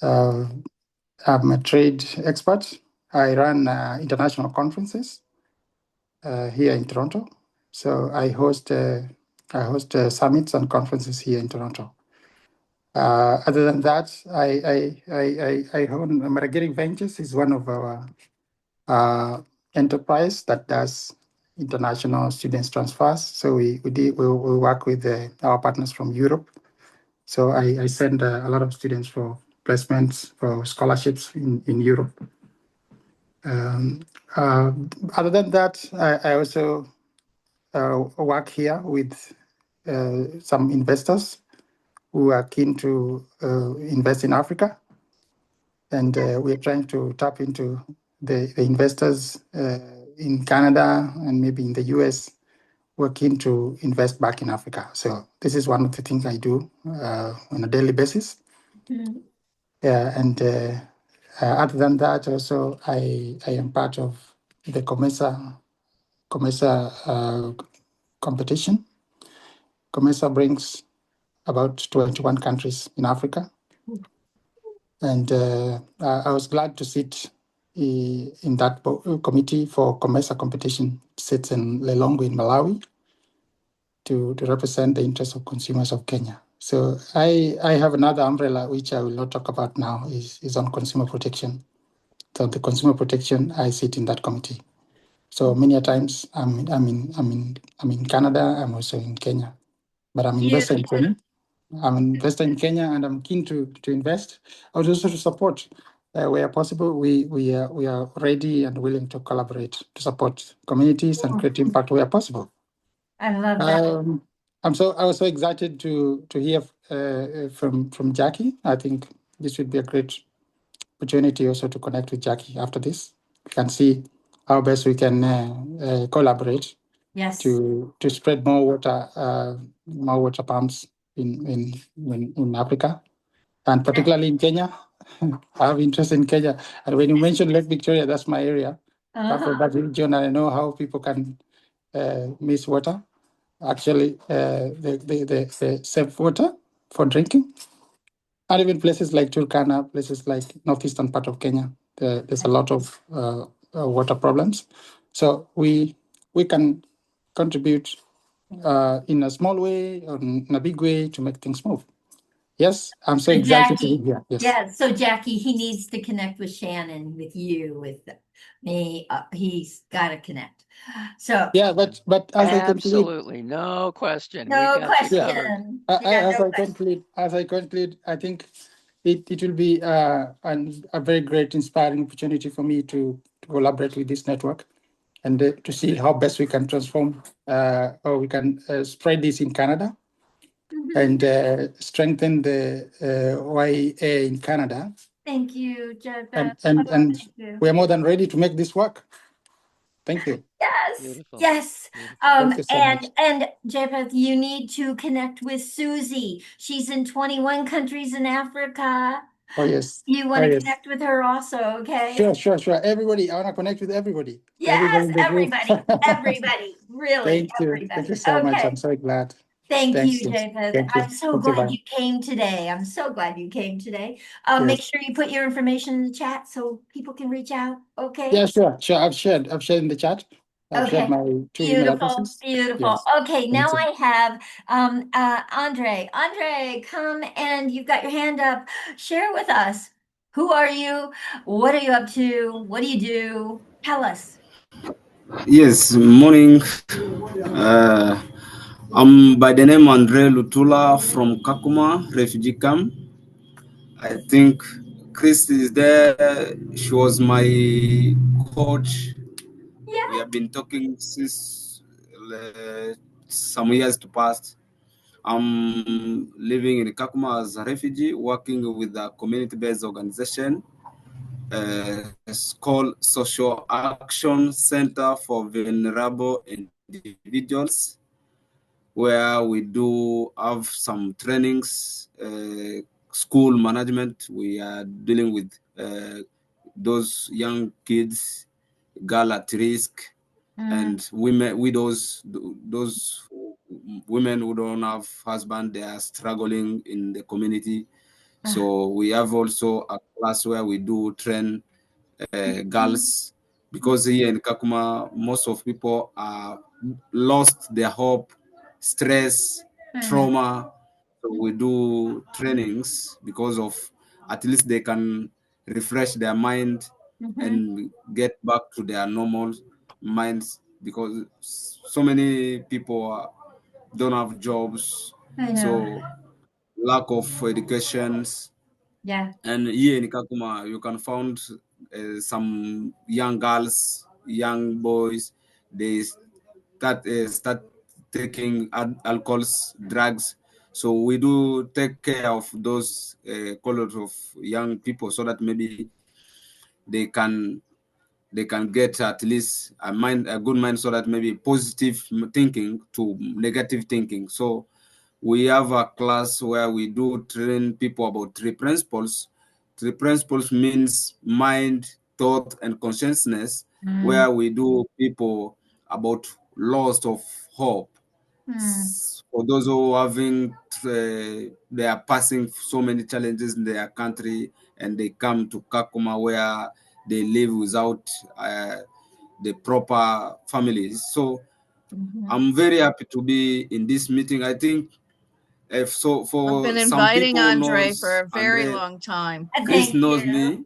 I'm a trade expert. I run international conferences here in Toronto. So I host summits and conferences here in Toronto. Other than that, I own Maragiri Ventures is one of our enterprise that does international students transfers. So we work with our partners from Europe. So I send a lot of students for placements, for scholarships in Europe. Other than that, I also work here with some investors who are keen to invest in Africa. And we're trying to tap into the investors in Canada and maybe in the US who are keen to invest back in Africa. So this is one of the things I do on a daily basis. Mm-hmm. And other than that, also, I am part of the COMESA competition. COMESA brings about 21 countries in Africa. And I was glad to sit in that committee for COMESA competition. It sits in Lilongwe in Malawi to represent the interests of consumers of Kenya. So I have another umbrella, which I will not talk about now, is on consumer protection. So the consumer protection, I sit in that committee. So many a times I'm in Canada. I'm also in Kenya, but I'm invested in Kenya. I'm an investor in Kenya, and I'm keen to invest. I would also to support where possible. We are ready and willing to collaborate to support communities and create impact where possible. I love that. I was so excited to hear from Jackie. I think this would be a great opportunity also to connect with Jackie after this. We can see how best we can collaborate. Yes. To spread more water pumps in Africa, and particularly in Kenya. I have interest in Kenya, and when you mentioned Lake Victoria, that's my area. After that region, I know how people can miss water. Actually, the safe water for drinking, and even places like Turkana, places like northeastern part of Kenya, there's a lot of water problems. So we can contribute in a small way or in a big way to make things move. Yes, I'm so excited to be here. Yes. Yeah, so Jackie, he needs to connect with Shannon, with you, with me. He's got to connect. So yeah, but as absolutely no question. No we got question. As I conclude, I think it will be a very great, inspiring opportunity for me to collaborate with this network and to see how best we can transform or we can spread this in Canada and strengthen the Y.E.A. in Canada. Thank you, Jeff. And we are more than ready to make this work. Thank you. Yes. Beautiful. Yes. Beautiful. Thank you so much. And Japheth, you need to connect with Susie. She's in 21 countries in Africa. Oh, yes. You want to connect with her also, okay? Sure. Everybody, I want to connect with everybody. Yes, everybody. Really, Thank you. everybody. Thank you so much. I'm so glad. Thank Thanks, you, yes. Japheth. Thank you. I'm so Thank you, glad bye. you came today. I'm so glad you came today. Yes. Make sure you put your information in the chat so people can reach out, okay? Yeah, sure. I've shared in the chat. I've shared my 2 email addresses. Beautiful. Yes. Okay, now I have Andre. Andre, come, and you've got your hand up. Share with us. Who are you? What are you up to? What do you do? Tell us. Yes, morning. I'm by the name Andre Lutula from Kakuma refugee camp. I think Christy is there. She was my coach. Yeah. We have been talking since some years to past. I'm living in Kakuma as a refugee, working with a community-based organization. It's called Social Action Center for Vulnerable Individuals, where we do have some trainings, school management. We are dealing with those young kids, girl at risk, and women, widows, those women who don't have husband, they are struggling in the community. So we have also a class where we do train girls, because here in Kakuma, most of people are lost their hope, stress, trauma. So we do trainings because of at least they can refresh their mind and get back to their normal minds, because so many people don't have jobs. I know. So lack of educations. Yeah. And here in Kakuma, you can find some young girls, young boys. They start taking alcohols, drugs. So we do take care of those colors of young people so that maybe they can get at least a good mind, so that maybe positive thinking to negative thinking. So we have a class where we do train people about three principles. Three principles means mind, thought, and consciousness, where we do people about loss of hope. For those who are having, they are passing so many challenges in their country, and they come to Kakuma where they live without the proper families. So I'm very happy to be in this meeting. I think if so, I've for been some inviting people Andre for knows a very Andre, long time. Chris Thank knows you. me.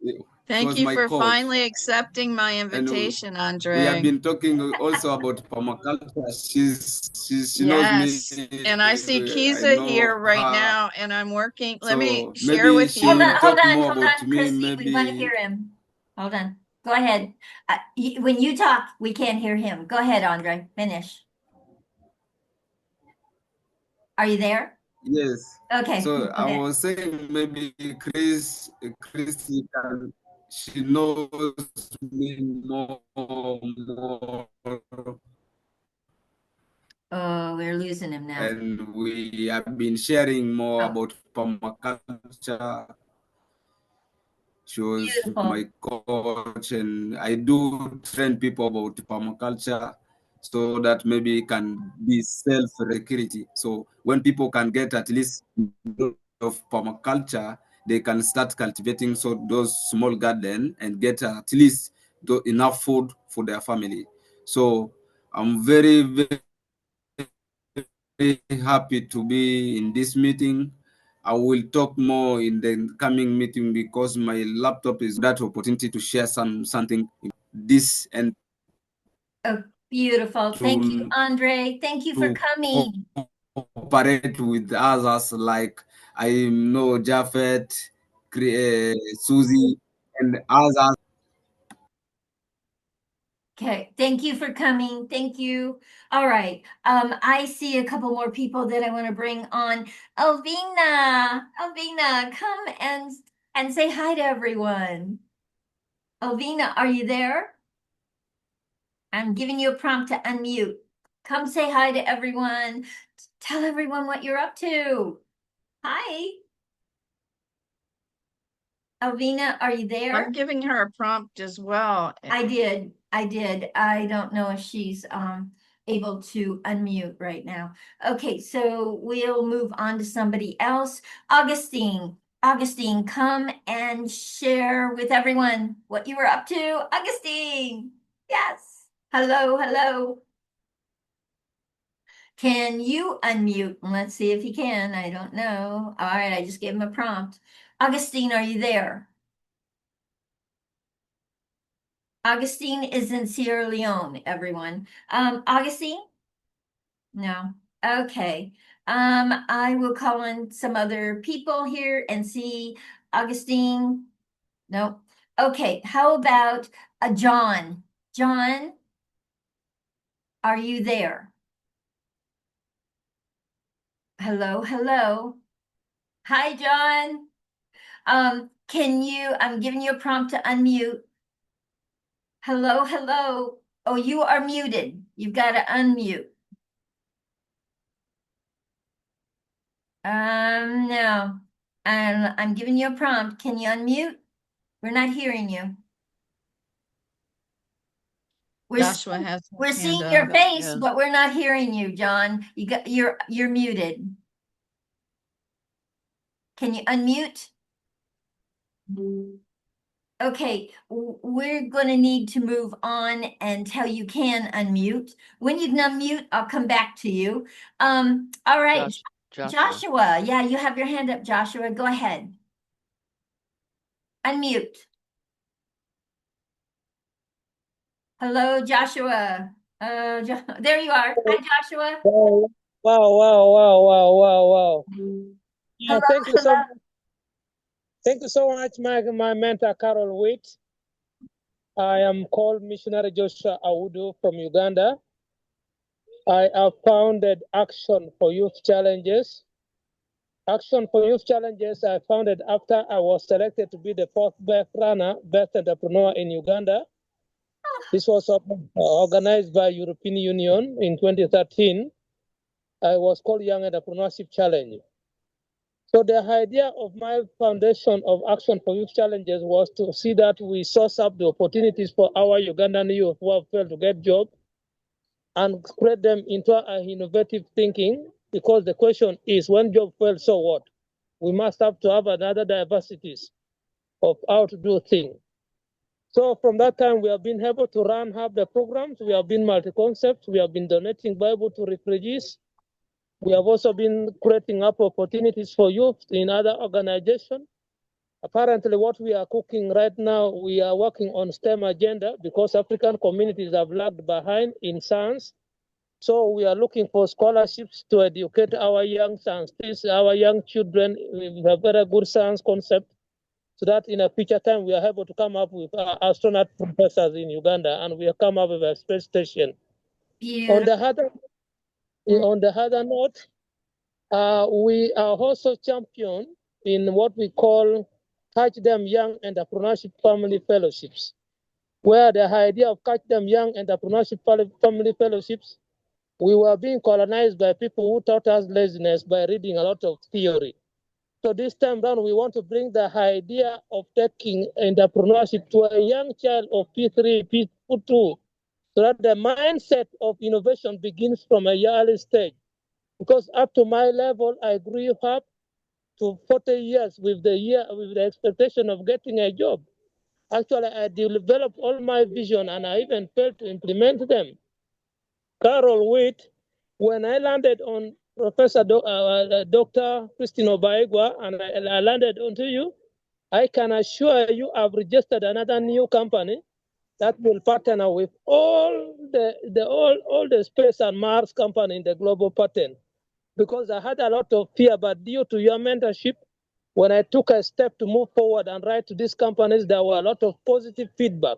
She Thank was you my for coach, finally accepting my and invitation, we have Andre. been talking also about permaculture. She knows me. Yes. And I see I Kiza here know right her, now, and I'm working. Let me so share maybe with she Hold you. on, will hold talk on, more hold about on, me. Christy. We want to Maybe hear him. Hold on. Go ahead. When you talk, we can't hear him. Go ahead, Andre. Finish. Are you there? yes. Okay. So Go I ahead. was saying maybe Christy can, she knows me more, Oh, we're losing him now. and we have been sharing more about permaculture. She was Beautiful. my coach, and I do train people about permaculture so that maybe it can be self-security. So when people can get at least of permaculture, they can start cultivating so those small garden and get at least enough food for their family. So I'm very, very happy to be in this meeting. I will talk more in the coming meeting because my laptop is that opportunity to share something this and Oh, beautiful. Thank you, Andre. Thank you for to coming. cooperate with others like I know Jafet, Susie, and others. Okay, thank you for coming. Thank you. All right. I see a couple more people that I want to bring on. Elvina, come and say hi to everyone. Elvina, are you there? I'm giving you a prompt to unmute. Come say hi to everyone. Tell everyone what you're up to. Hi. Elvina, are you there? I'm giving her a prompt as well. I did. I don't know if she's able to unmute right now. Okay, so we'll move on to somebody else. Augustine, come and share with everyone what you were up to. Augustine, yes. Hello. Can you unmute? Let's see if he can. I don't know. All right, I just gave him a prompt. Augustine, are you there? Augustine is in Sierra Leone, everyone. Augustine? No. Okay. I will call on some other people here and see. Augustine? No. Okay. How about John? John, are you there? Hello. Hi, John. I'm giving you a prompt to unmute. Hello. Oh, you are muted. You've got to unmute. No. I'm giving you a prompt. Can you unmute? We're not hearing you. Joshua has his We're hand seeing up. your face, Yes. but we're not hearing you, John. You're muted. Can you unmute? Okay, we're going to need to move on until you can unmute. When you can unmute, I'll come back to you. All right. Josh, Joshua, yeah, you have your hand up, Joshua. Go ahead. Unmute. Hello, Joshua. There you are. Hi, Joshua. Wow, wow. Hello, Thank you so hello. much. Thank you so much, my mentor, Carol Witt. I am called Missionary Joshua Audu from Uganda. I have founded Action for Youth Challenges. Action for Youth Challenges I founded after I was selected to be the fourth best runner, best entrepreneur in Uganda. This was organized by European Union in 2013. I was called Young Entrepreneurship Challenge. So the idea of my foundation of Action for Youth Challenges was to see that we source up the opportunities for our Ugandan youth who have failed to get jobs and create them into an innovative thinking, because the question is, when job fails, so what? We must have to have another diversities of how to do things. So from that time, we have been able to have the programs. We have been multi-concept. We have been donating Bible to refugees. We have also been creating up opportunities for youth in other organizations. Apparently, what we are cooking right now, we are working on STEM agenda because African communities have lagged behind in science. So we are looking for scholarships to educate our young scientists, our young children with a very good science concept, so that in a future time we are able to come up with astronaut professors in Uganda, and we have come up with a space station. On the other note, we are also champion in what we call Catch Them Young Entrepreneurship Family Fellowships, where the idea of Catch Them Young Entrepreneurship Family Fellowships, we were being colonized by people who taught us laziness by reading a lot of theory. So this time round, we want to bring the idea of taking entrepreneurship to a young child of P3, P2, so that the mindset of innovation begins from a early stage. Because up to my level, I grew up to 40 years with the expectation of getting a job. Actually, I developed all my vision and I even failed to implement them. Carol Witt, when I landed on Dr. Christine Obaigwa and I landed onto you, I can assure you I've registered another new company that will partner with all the space and Mars company in the global pattern. Because I had a lot of fear, but due to your mentorship, when I took a step to move forward and write to these companies, there were a lot of positive feedback.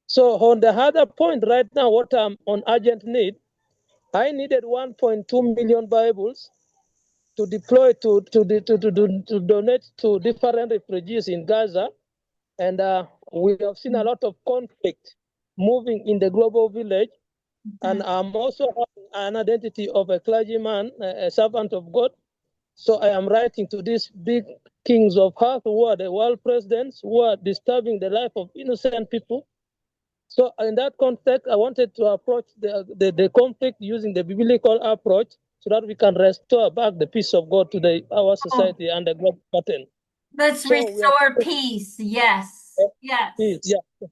So on the other point right now, what I'm on urgent need, I needed 1.2 million Bibles to deploy to donate to different refugees in Gaza. And we have seen a lot of conflict moving in the global village. And I'm also having an identity of a clergyman, a servant of God. So I am writing to these big kings of earth who are the world presidents who are disturbing the life of innocent people. So in that context, I wanted to approach the conflict using the biblical approach so that we can restore back the peace of God to our society and the global pattern. Let's restore peace. Yes. Yes. Peace, yeah.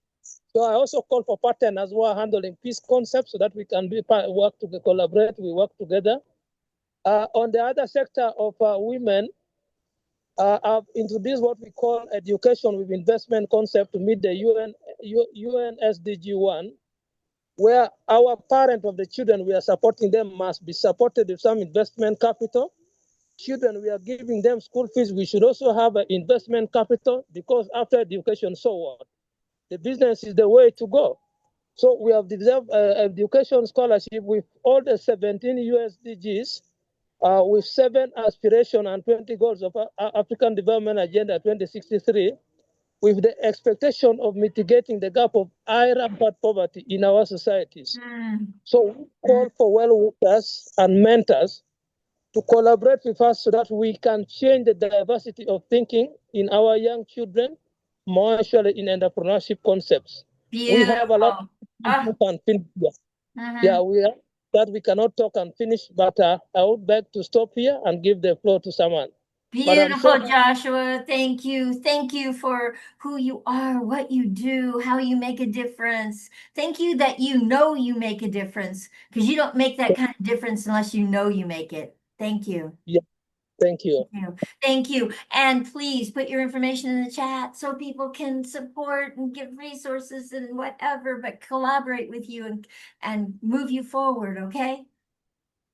So I also call for partners who are handling peace concepts so that we can work to collaborate, we work together. On the other sector of women, I've introduced what we call education with investment concept to meet the UN SDG 1, where our parent of the children we are supporting them must be supported with some investment capital. Children, we are giving them school fees. We should also have an investment capital, because after education, so what? The business is the way to go. So we have developed education scholarship with all the 17 USDGs, with 7 aspiration and 20 goals of African Development Agenda 2063, with the expectation of mitigating the gap of high rampant poverty in our societies. So we call for well-wishers and mentors to collaborate with us so that we can change the diversity of thinking in our young children, more actually in entrepreneurship concepts. Beautiful. We have a lot of and finish here. Yeah, we cannot talk and finish, but I would beg to stop here and give the floor to someone. Beautiful, Joshua. Thank you. Thank you for who you are, what you do, how you make a difference. Thank you that you know you make a difference, because you don't make that kind of difference unless you know you make it. Thank you. Yeah, thank you. Thank you. And please put your information in the chat so people can support and give resources and whatever, but collaborate with you and move you forward, okay?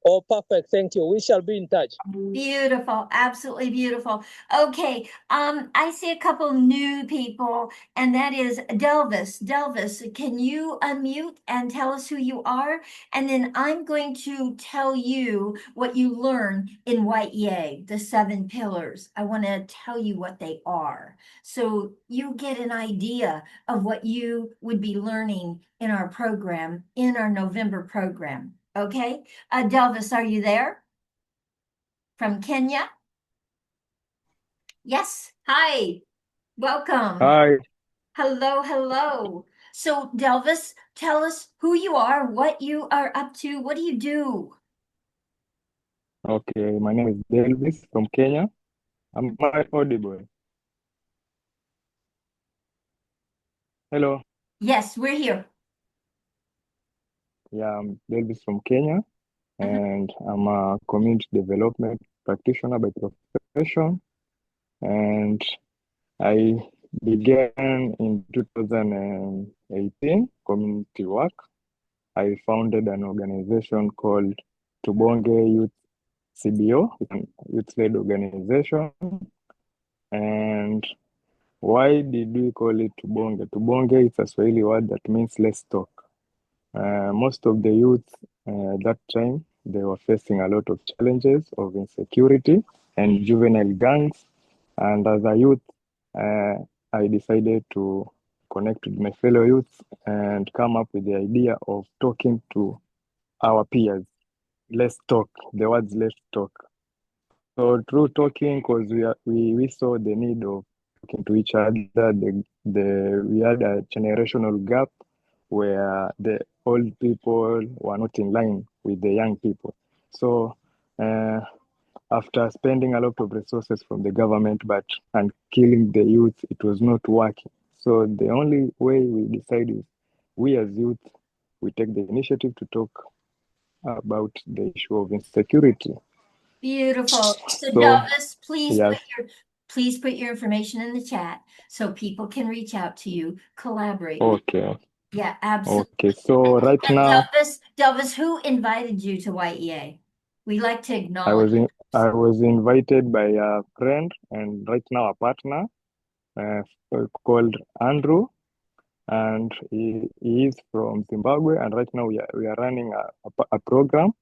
Oh, perfect. Thank you. We shall be in touch. Beautiful, absolutely beautiful. Okay, I see a couple new people, and that is Delvis. Delvis, can you unmute and tell us who you are? And then I'm going to tell you what you learn in Y.E.A., the 7 pillars. I want to tell you what they are, so you get an idea of what you would be learning in our program, in our November program. Okay, Delvis, are you there? From Kenya? Yes. Hi. Welcome. Hi. Hello, hello. So, Delvis, tell us who you are, what you are up to, what do you do? Okay, my name is Delvis from Kenya. Am I audible? Hello. Yes, we're here. Yeah, I'm Delvis from Kenya, and I'm a community development practitioner by profession. And I began in 2018 community work. I founded an organization called Tubonge Youth CBO, an youth-led organization. And why did we call it Tubonge? Tubonge is a Swahili word that means let's talk. Most of the youth that time, they were facing a lot of challenges of insecurity and juvenile gangs. And as a youth, I decided to connect with my fellow youths and come up with the idea of talking to our peers. Let's talk. The words let's talk. So through talking, because we saw the need of talking to each other, we had a generational gap where the old people were not in line with the young people. So after spending a lot of resources from the government and killing the youth, it was not working. So the only way we decided is we as youth, we take the initiative to talk about the issue of insecurity. Beautiful. So, So, Delvis, yes. please put your information in the chat so people can reach out to you, collaborate. Okay. Yeah, absolutely. Okay. So right And now, Delvis, who invited you to Y.E.A.? We like to acknowledge. I was invited by a friend and right now a partner called Andrew, and he is from Zimbabwe. And right now we are running a program,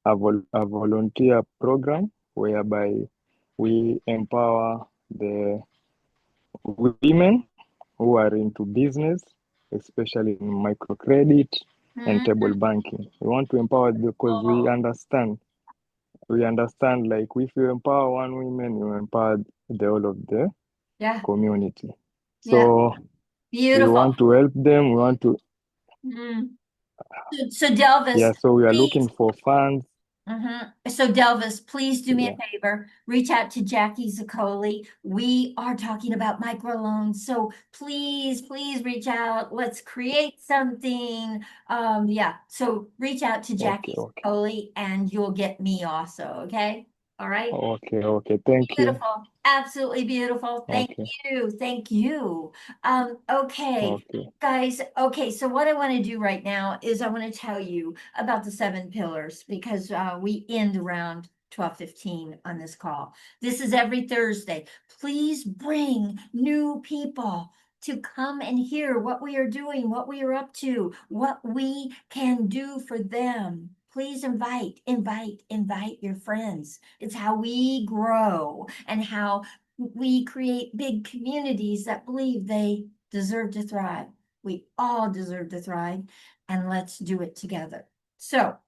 a volunteer program whereby we empower the women who are into business, especially in microcredit and table banking. We want to empower because we understand like if you empower one woman, you empower the whole of the community. So we want to help them. We want to. So Delvis. Yeah, so we are looking for funds. So Delvis, please do me a favor. Reach out to Jackie Zaccoli. We are talking about microloans. So please reach out. Let's create something. So reach out to Jackie Zaccoli and you'll get me also. Okay. All right. Okay. Thank you. Beautiful. Absolutely beautiful. Thank you. Okay. Guys, so what I want to do right now is I want to tell you about the 7 pillars because we end around 12:15 on this call. This is every Thursday. Please bring new people to come and hear what we are doing, what we are up to, what we can do for them. Please invite your friends. It's how we grow and how we create big communities that believe they deserve to thrive. We all deserve to thrive, and let's do it together. So,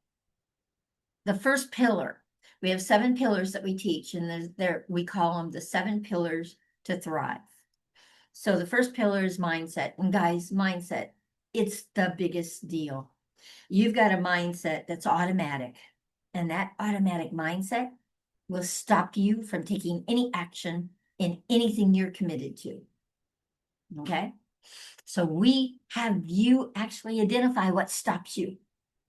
the first pillar, we have 7 pillars that we teach, and we call them the 7 pillars to thrive. So, the first pillar is mindset. And guys, mindset, it's the biggest deal. You've got a mindset that's automatic, and that automatic mindset will stop you from taking any action in anything you're committed to. Okay? So we have you actually identify what stops you.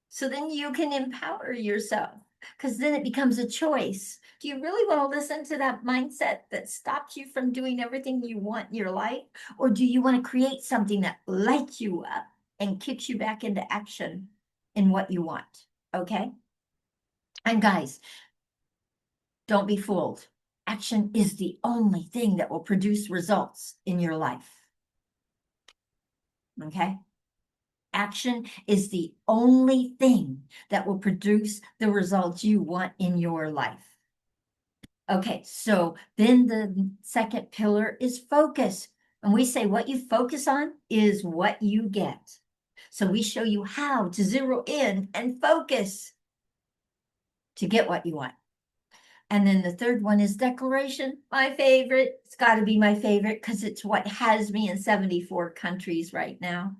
So then you can empower yourself. because then it becomes a choice. Do you really want to listen to that mindset that stops you from doing everything you want in your life? Or do you want to create something that lights you up and kicks you back into action in what you want? Okay. And guys, don't be fooled. Action is the only thing that will produce results in your life. Okay. Action is the only thing that will produce the results you want in your life. Okay, so then the second pillar is focus. And we say what you focus on is what you get. So we show you how to zero in and focus to get what you want. And then the third one is declaration, my favorite. It's got to be my favorite because it's what has me in 74 countries right now.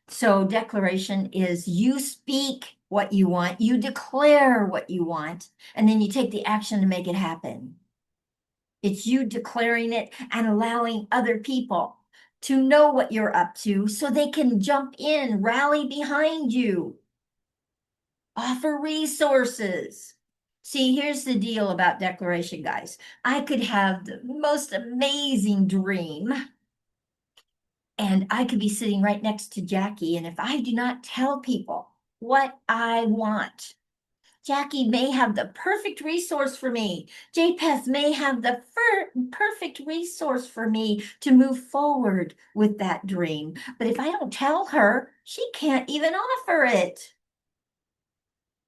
So declaration is you speak what you want, you declare what you want, and then you take the action to make it happen. It's you declaring it and allowing other people to know what you're up to so they can jump in, rally behind you, offer resources. See, here's the deal about declaration, guys. I could have the most amazing dream, and I could be sitting right next to Jackie. And if I do not tell people what I want, Jackie may have the perfect resource for me. JPeth may have the perfect resource for me to move forward with that dream. But if I don't tell her, she can't even offer it.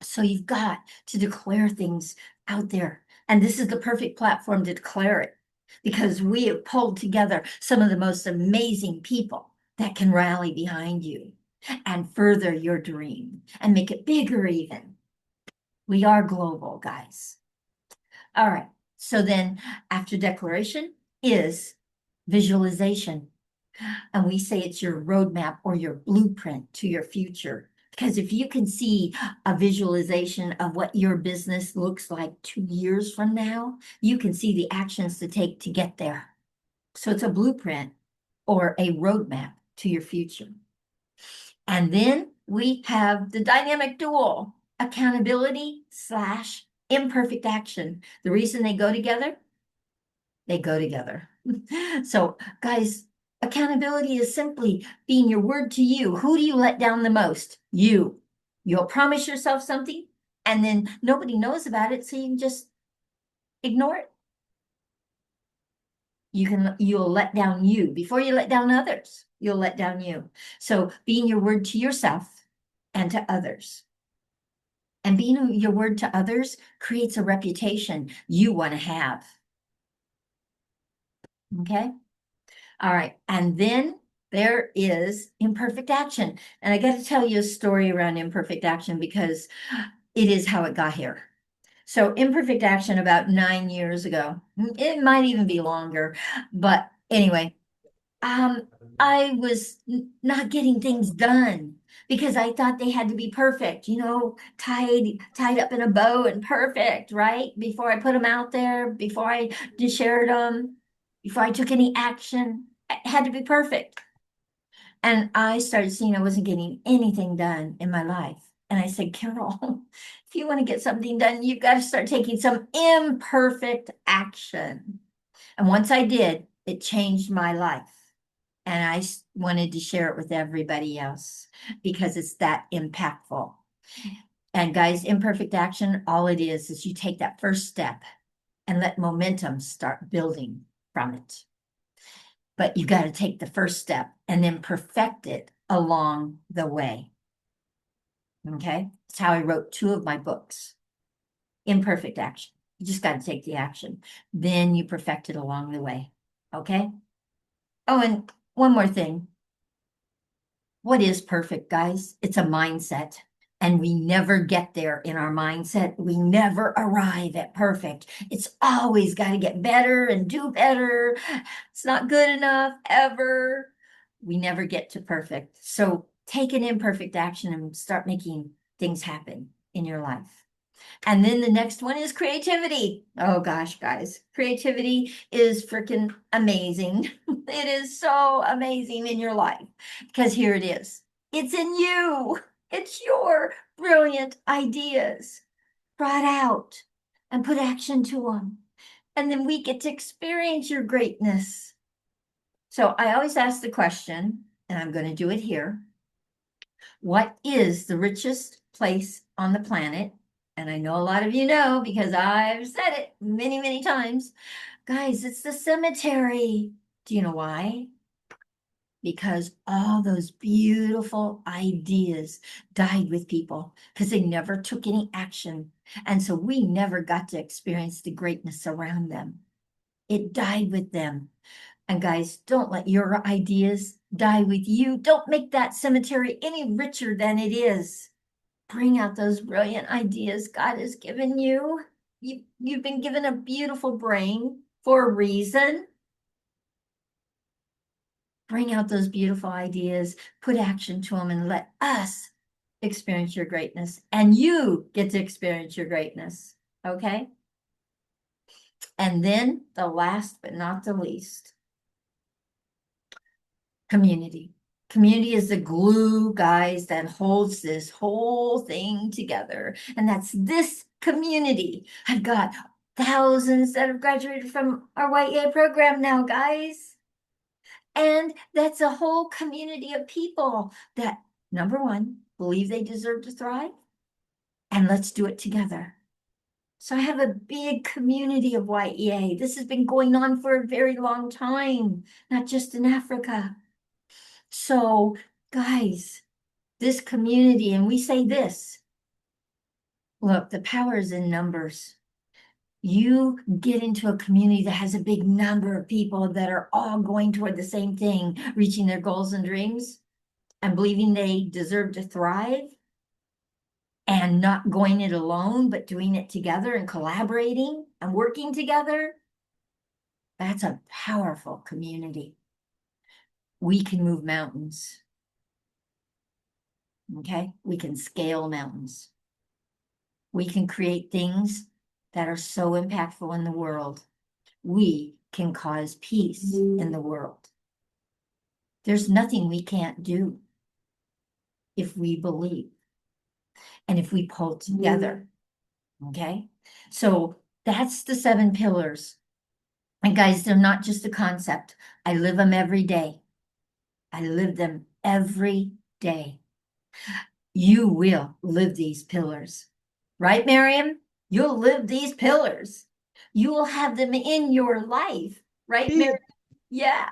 So you've got to declare things out there. And this is the perfect platform to declare it because we have pulled together some of the most amazing people that can rally behind you and further your dream and make it bigger even. We are global, guys. All right. So then after declaration is visualization. And we say it's your roadmap or your blueprint to your future. Because if you can see a visualization of what your business looks like 2 years from now, you can see the actions to take to get there. So it's a blueprint or a roadmap to your future. And then we have the dynamic dual, accountability / imperfect action. The reason they go together, So guys, accountability is simply being your word to you. Who do you let down the most? You. You'll promise yourself something and then nobody knows about it, so you can just ignore it. You'll let down you. Before you let down others, you'll let down you. So being your word to yourself and to others. And being your word to others creates a reputation you want to have. Okay? All right. And then there is imperfect action. And I got to tell you a story around imperfect action because it is how it got here. So imperfect action about 9 years ago, it might even be longer, but anyway, I was not getting things done because I thought they had to be perfect, tied up in a bow and perfect, right? Before I put them out there, before I shared them, before I took any action, it had to be perfect. And I started seeing I wasn't getting anything done in my life. And I said, Carol, if you want to get something done, you've got to start taking some imperfect action. And once I did, it changed my life. And I wanted to share it with everybody else because it's that impactful. And guys, imperfect action, all it is you take that first step and let momentum start building from it. But you got to take the first step and then perfect it along the way. Okay? That's how I wrote 2 of my books. Imperfect action. You just got to take the action. Then you perfect it along the way. Okay? Oh, and one more thing. What is perfect, guys? It's a mindset. And we never get there in our mindset. We never arrive at perfect. It's always got to get better and do better. It's not good enough ever. We never get to perfect. So take an imperfect action and start making things happen in your life. And then the next one is creativity. Oh gosh, guys, creativity is freaking amazing. It is so amazing in your life because here it is. It's in you. It's your brilliant ideas. brought out and put action to them. And then we get to experience your greatness. So I always ask the question, and I'm going to do it here. What is the richest place on the planet? And I know a lot of you know because I've said it many, many times. Guys, it's the cemetery. Do you know why? Because all those beautiful ideas died with people because they never took any action. And so we never got to experience the greatness around them. It died with them. And guys, don't let your ideas die with you. Don't make that cemetery any richer than it is. Bring out those brilliant ideas God has given you. You've been given a beautiful brain for a reason. Bring out those beautiful ideas, put action to them, and let us experience your greatness. And you get to experience your greatness. Okay? And then the last but not the least, community. Community is the glue, guys, that holds this whole thing together. And that's this community. I've got thousands that have graduated from our Y.E.A. program now, guys. And that's a whole community of people that, number one, believe they deserve to thrive. And let's do it together. So I have a big community of Y.E.A. This has been going on for a very long time, not just in Africa. So, guys, this community, and we say this, look, the power is in numbers. You get into a community that has a big number of people that are all going toward the same thing, reaching their goals and dreams and believing they deserve to thrive and not going it alone, but doing it together and collaborating and working together. That's a powerful community. We can move mountains. Okay? We can scale mountains. We can create things that are so impactful in the world. We can cause peace in the world. There's nothing we can't do if we believe and if we pull together. Okay? So that's the 7 pillars. And guys, they're not just a concept. I live them every day. I live them every day. You will live these pillars. Right, Miriam? You'll live these pillars. You will have them in your life. Right, Indeed. Miriam? Yeah.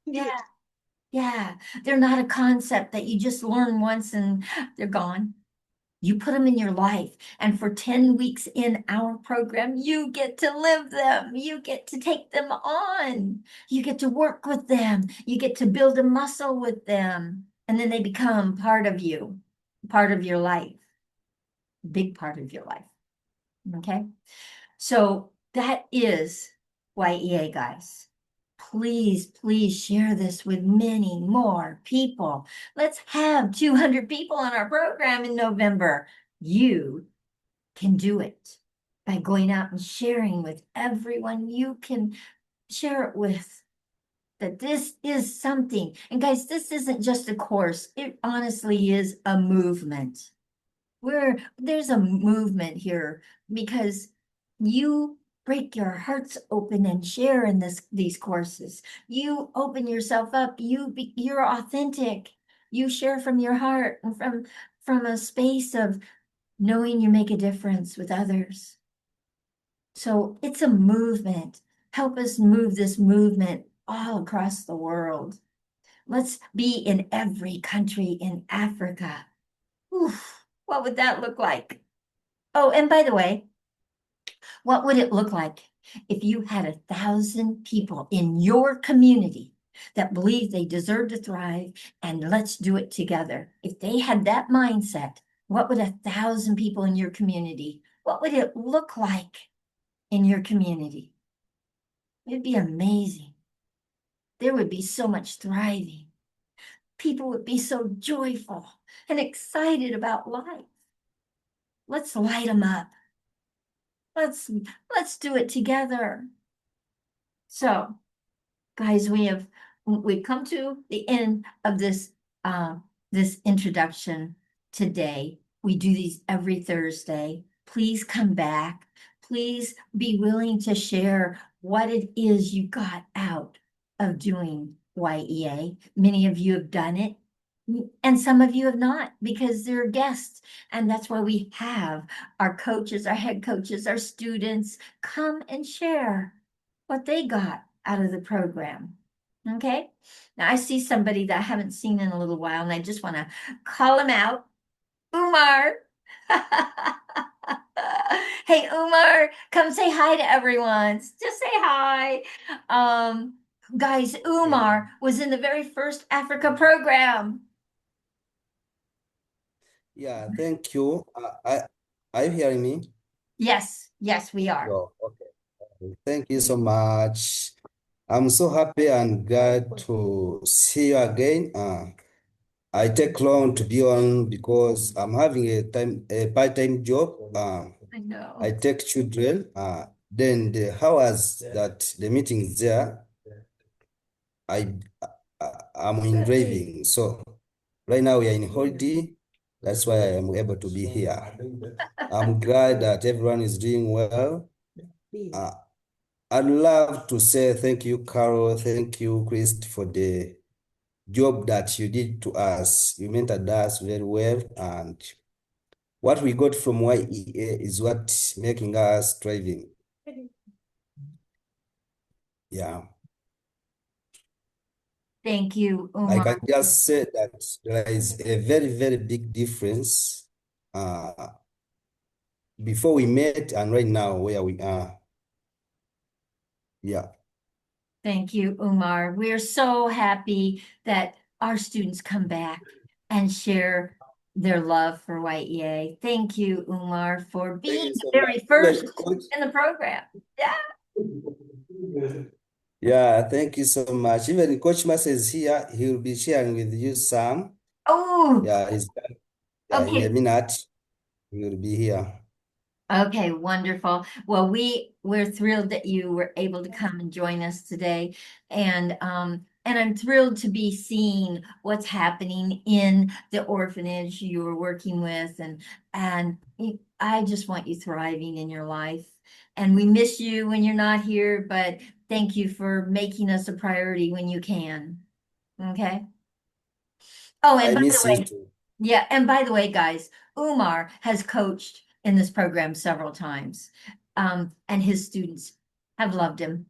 Indeed. Yeah. Yeah. They're not a concept that you just learn once and they're gone. You put them in your life. And for 10 weeks in our program, you get to live them. You get to take them on. You get to work with them. You get to build a muscle with them. And then they become part of you, part of your life, big part of your life. Okay? So that is Y.E.A., guys. Please, please share this with many more people. Let's have 200 people on our program in November. You can do it by going out and sharing with everyone you can share it with. That this is something. And guys, this isn't just a course. It honestly is a movement. There's a movement here because you break your hearts open and share in these courses. You open yourself up. You're authentic. You share from your heart and from a space of knowing you make a difference with others. So it's a movement. Help us move this movement all across the world. Let's be in every country in Africa. Oof. What would that look like? Oh, and by the way, what would it look like if you had 1,000 people in your community that believe they deserve to thrive and let's do it together? If they had that mindset, what would 1,000 people in your community, what would it look like in your community? It'd be amazing. There would be so much thriving. People would be so joyful and excited about life. Let's light them up. Let's do it together. So, guys, we've come to the end of this this introduction today. We do these every Thursday. please come back. Please be willing to share what it is you got out of doing Y.E.A. Many of you have done it, and some of you have not, because they're guests. And that's why we have our coaches, our head coaches, our students come and share what they got out of the program. Okay. Now I see somebody that I haven't seen in a little while, and I just want to call him out. Umar. Hey, Umar, come say hi to everyone. Just say hi. Guys, Umar was in the very first Africa program. Yeah, thank you. Are you hearing me? Yes, yes, we are. Oh, okay. Thank you so much. I'm so happy and glad to see you again. I take long to be on because I'm having a part-time job. I know. I take children. Then the hours that the meeting is there, I'm in driving. So right now we are in holiday. That's why I am able to be here. I'm glad that everyone is doing well. I'd love to say thank you, Carol. Thank you, Chris, for the job that you did to us. You mentored us very well. And what we got from Y.E.A. is what making us thriving. Yeah. Thank you, I Umar. can just say that there is a very, very big difference before we met and right now where we are. Yeah. Thank you, Umar. We're so happy that our students come back and share their love for Y.E.A. Thank you, Umar, for being the very first in the program. Yeah. Yeah, thank you so much. Even Coach Mas is here. He will be sharing with you some. Oh, Yeah, in a okay. minute. He will be here. Okay, wonderful. Well, we're thrilled that you were able to come and join us today. And I'm thrilled to be seeing what's happening in the orphanage you were working with. And I just want you thriving in your life. And we miss you when you're not here, but thank you for making us a priority when you can. Okay? Oh, and I by the miss you way, too. yeah, and by the way, guys, Umar has coached in this program several times, and his students have loved him.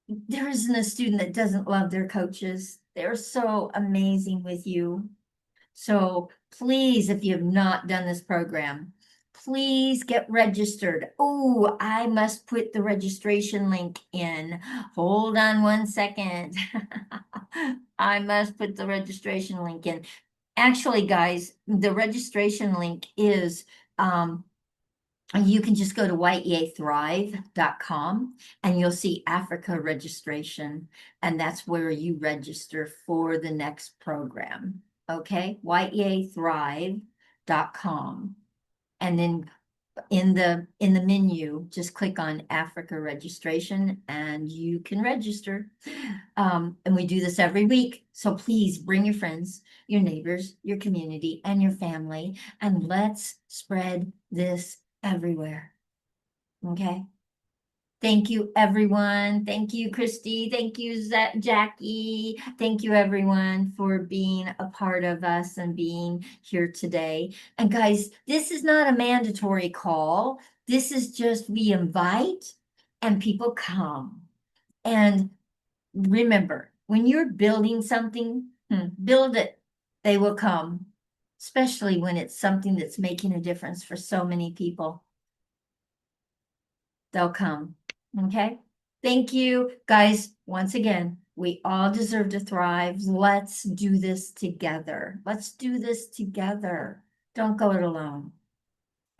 There isn't a student that doesn't love their coaches. They're so amazing with you. So please, if you have not done this program, please get registered. Oh, I must put the registration link in. Hold on one second. I must put the registration link in. Actually, guys, the registration link is you can just go to Y.E.A.Thrive.com and you'll see Africa registration, and that's where you register for the next program. Okay, Y.E.A.Thrive.com. And then in the menu, just click on Africa registration and you can register. And we do this every week. So please bring your friends, your neighbors, your community, and your family, and let's spread this everywhere. Okay. Thank you, everyone. Thank you, Christy. Thank you, Jackie. Thank you, everyone, for being a part of us and being here today. And guys, this is not a mandatory call. This is just we invite and people come. And remember, when you're building something, build it. They will come, especially when it's something that's making a difference for so many people. They'll come. Okay. Thank you, guys. Once again, we all deserve to thrive. Let's do this together. Let's do this together. Don't go it alone.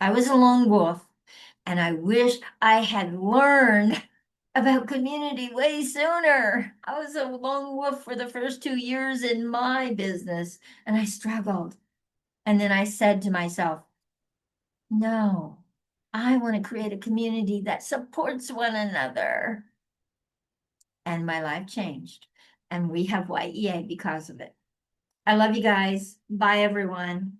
I was a lone wolf, and I wish I had learned about community way sooner. I was a lone wolf for the first 2 years in my business, and I struggled. And then I said to myself, no, I want to create a community that supports one another. And my life changed. And we have Y.E.A. because of it. I love you guys. Bye, everyone.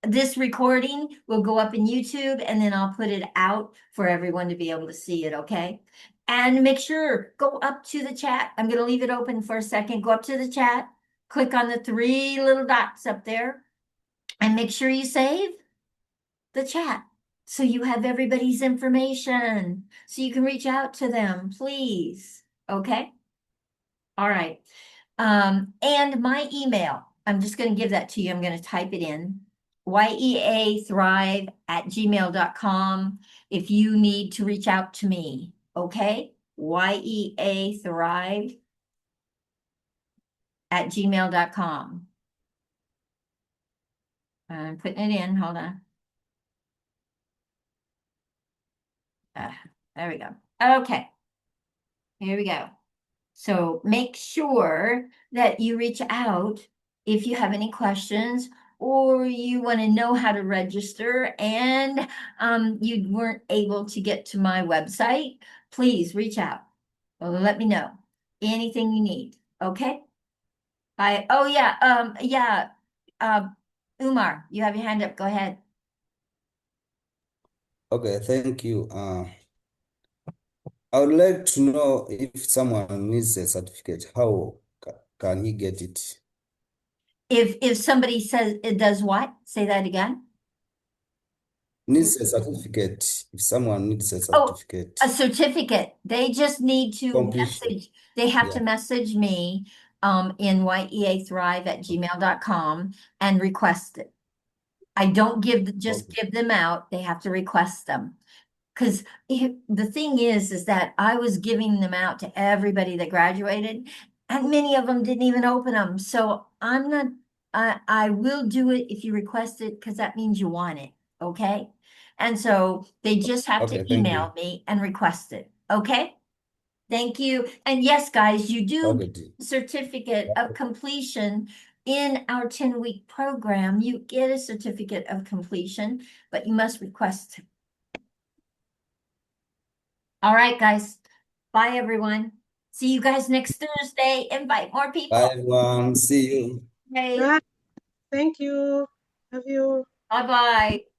this recording will go up in YouTube, and then I'll put it out for everyone to be able to see it, okay? And make sure, go up to the chat. I'm gonna leave it open for a second. Go up to the chat, click on the 3 little dots up there, and make sure you save the chat so you have everybody's information, so you can reach out to them, please, okay? All right. And my email, I'm just going to give that to you. I'm going to type it in. Y.E.A.Thrive@gmail.com if you need to reach out to me. Okay? Y.E.A.Thrive@gmail.com. I'm putting it in. Hold on. There we go. Okay. Here we go. So make sure that you reach out if you have any questions or you want to know how to register and you weren't able to get to my website, please reach out. Let me know anything you need. Okay. Oh yeah. Umar, you have your hand up. Go ahead. Okay, thank you. I would like to know if someone needs a certificate, how can he get it? If somebody says it does what? Say that again. Needs a certificate. If someone needs a Oh, certificate, a certificate. They just need to completion. message, they have to Yeah. message me in yeathrive@gmail.com and request it. I don't just Okay. give them out. They have to request them. Because the thing is that I was giving them out to everybody that graduated, and many of them didn't even open them. So I'm not, I will do it if you request it, because that means you want it, okay? And so they just have to Okay, thank you. email me and request it, okay? Thank you. And yes, guys, you do Okay. get a certificate of completion in our 10-week program. You get a certificate of completion, but you must request it. All right, guys. Bye, everyone. See you guys next Thursday. Invite more people. Bye, everyone. See you. Okay. Bye. Thank you. Love you. Bye-bye.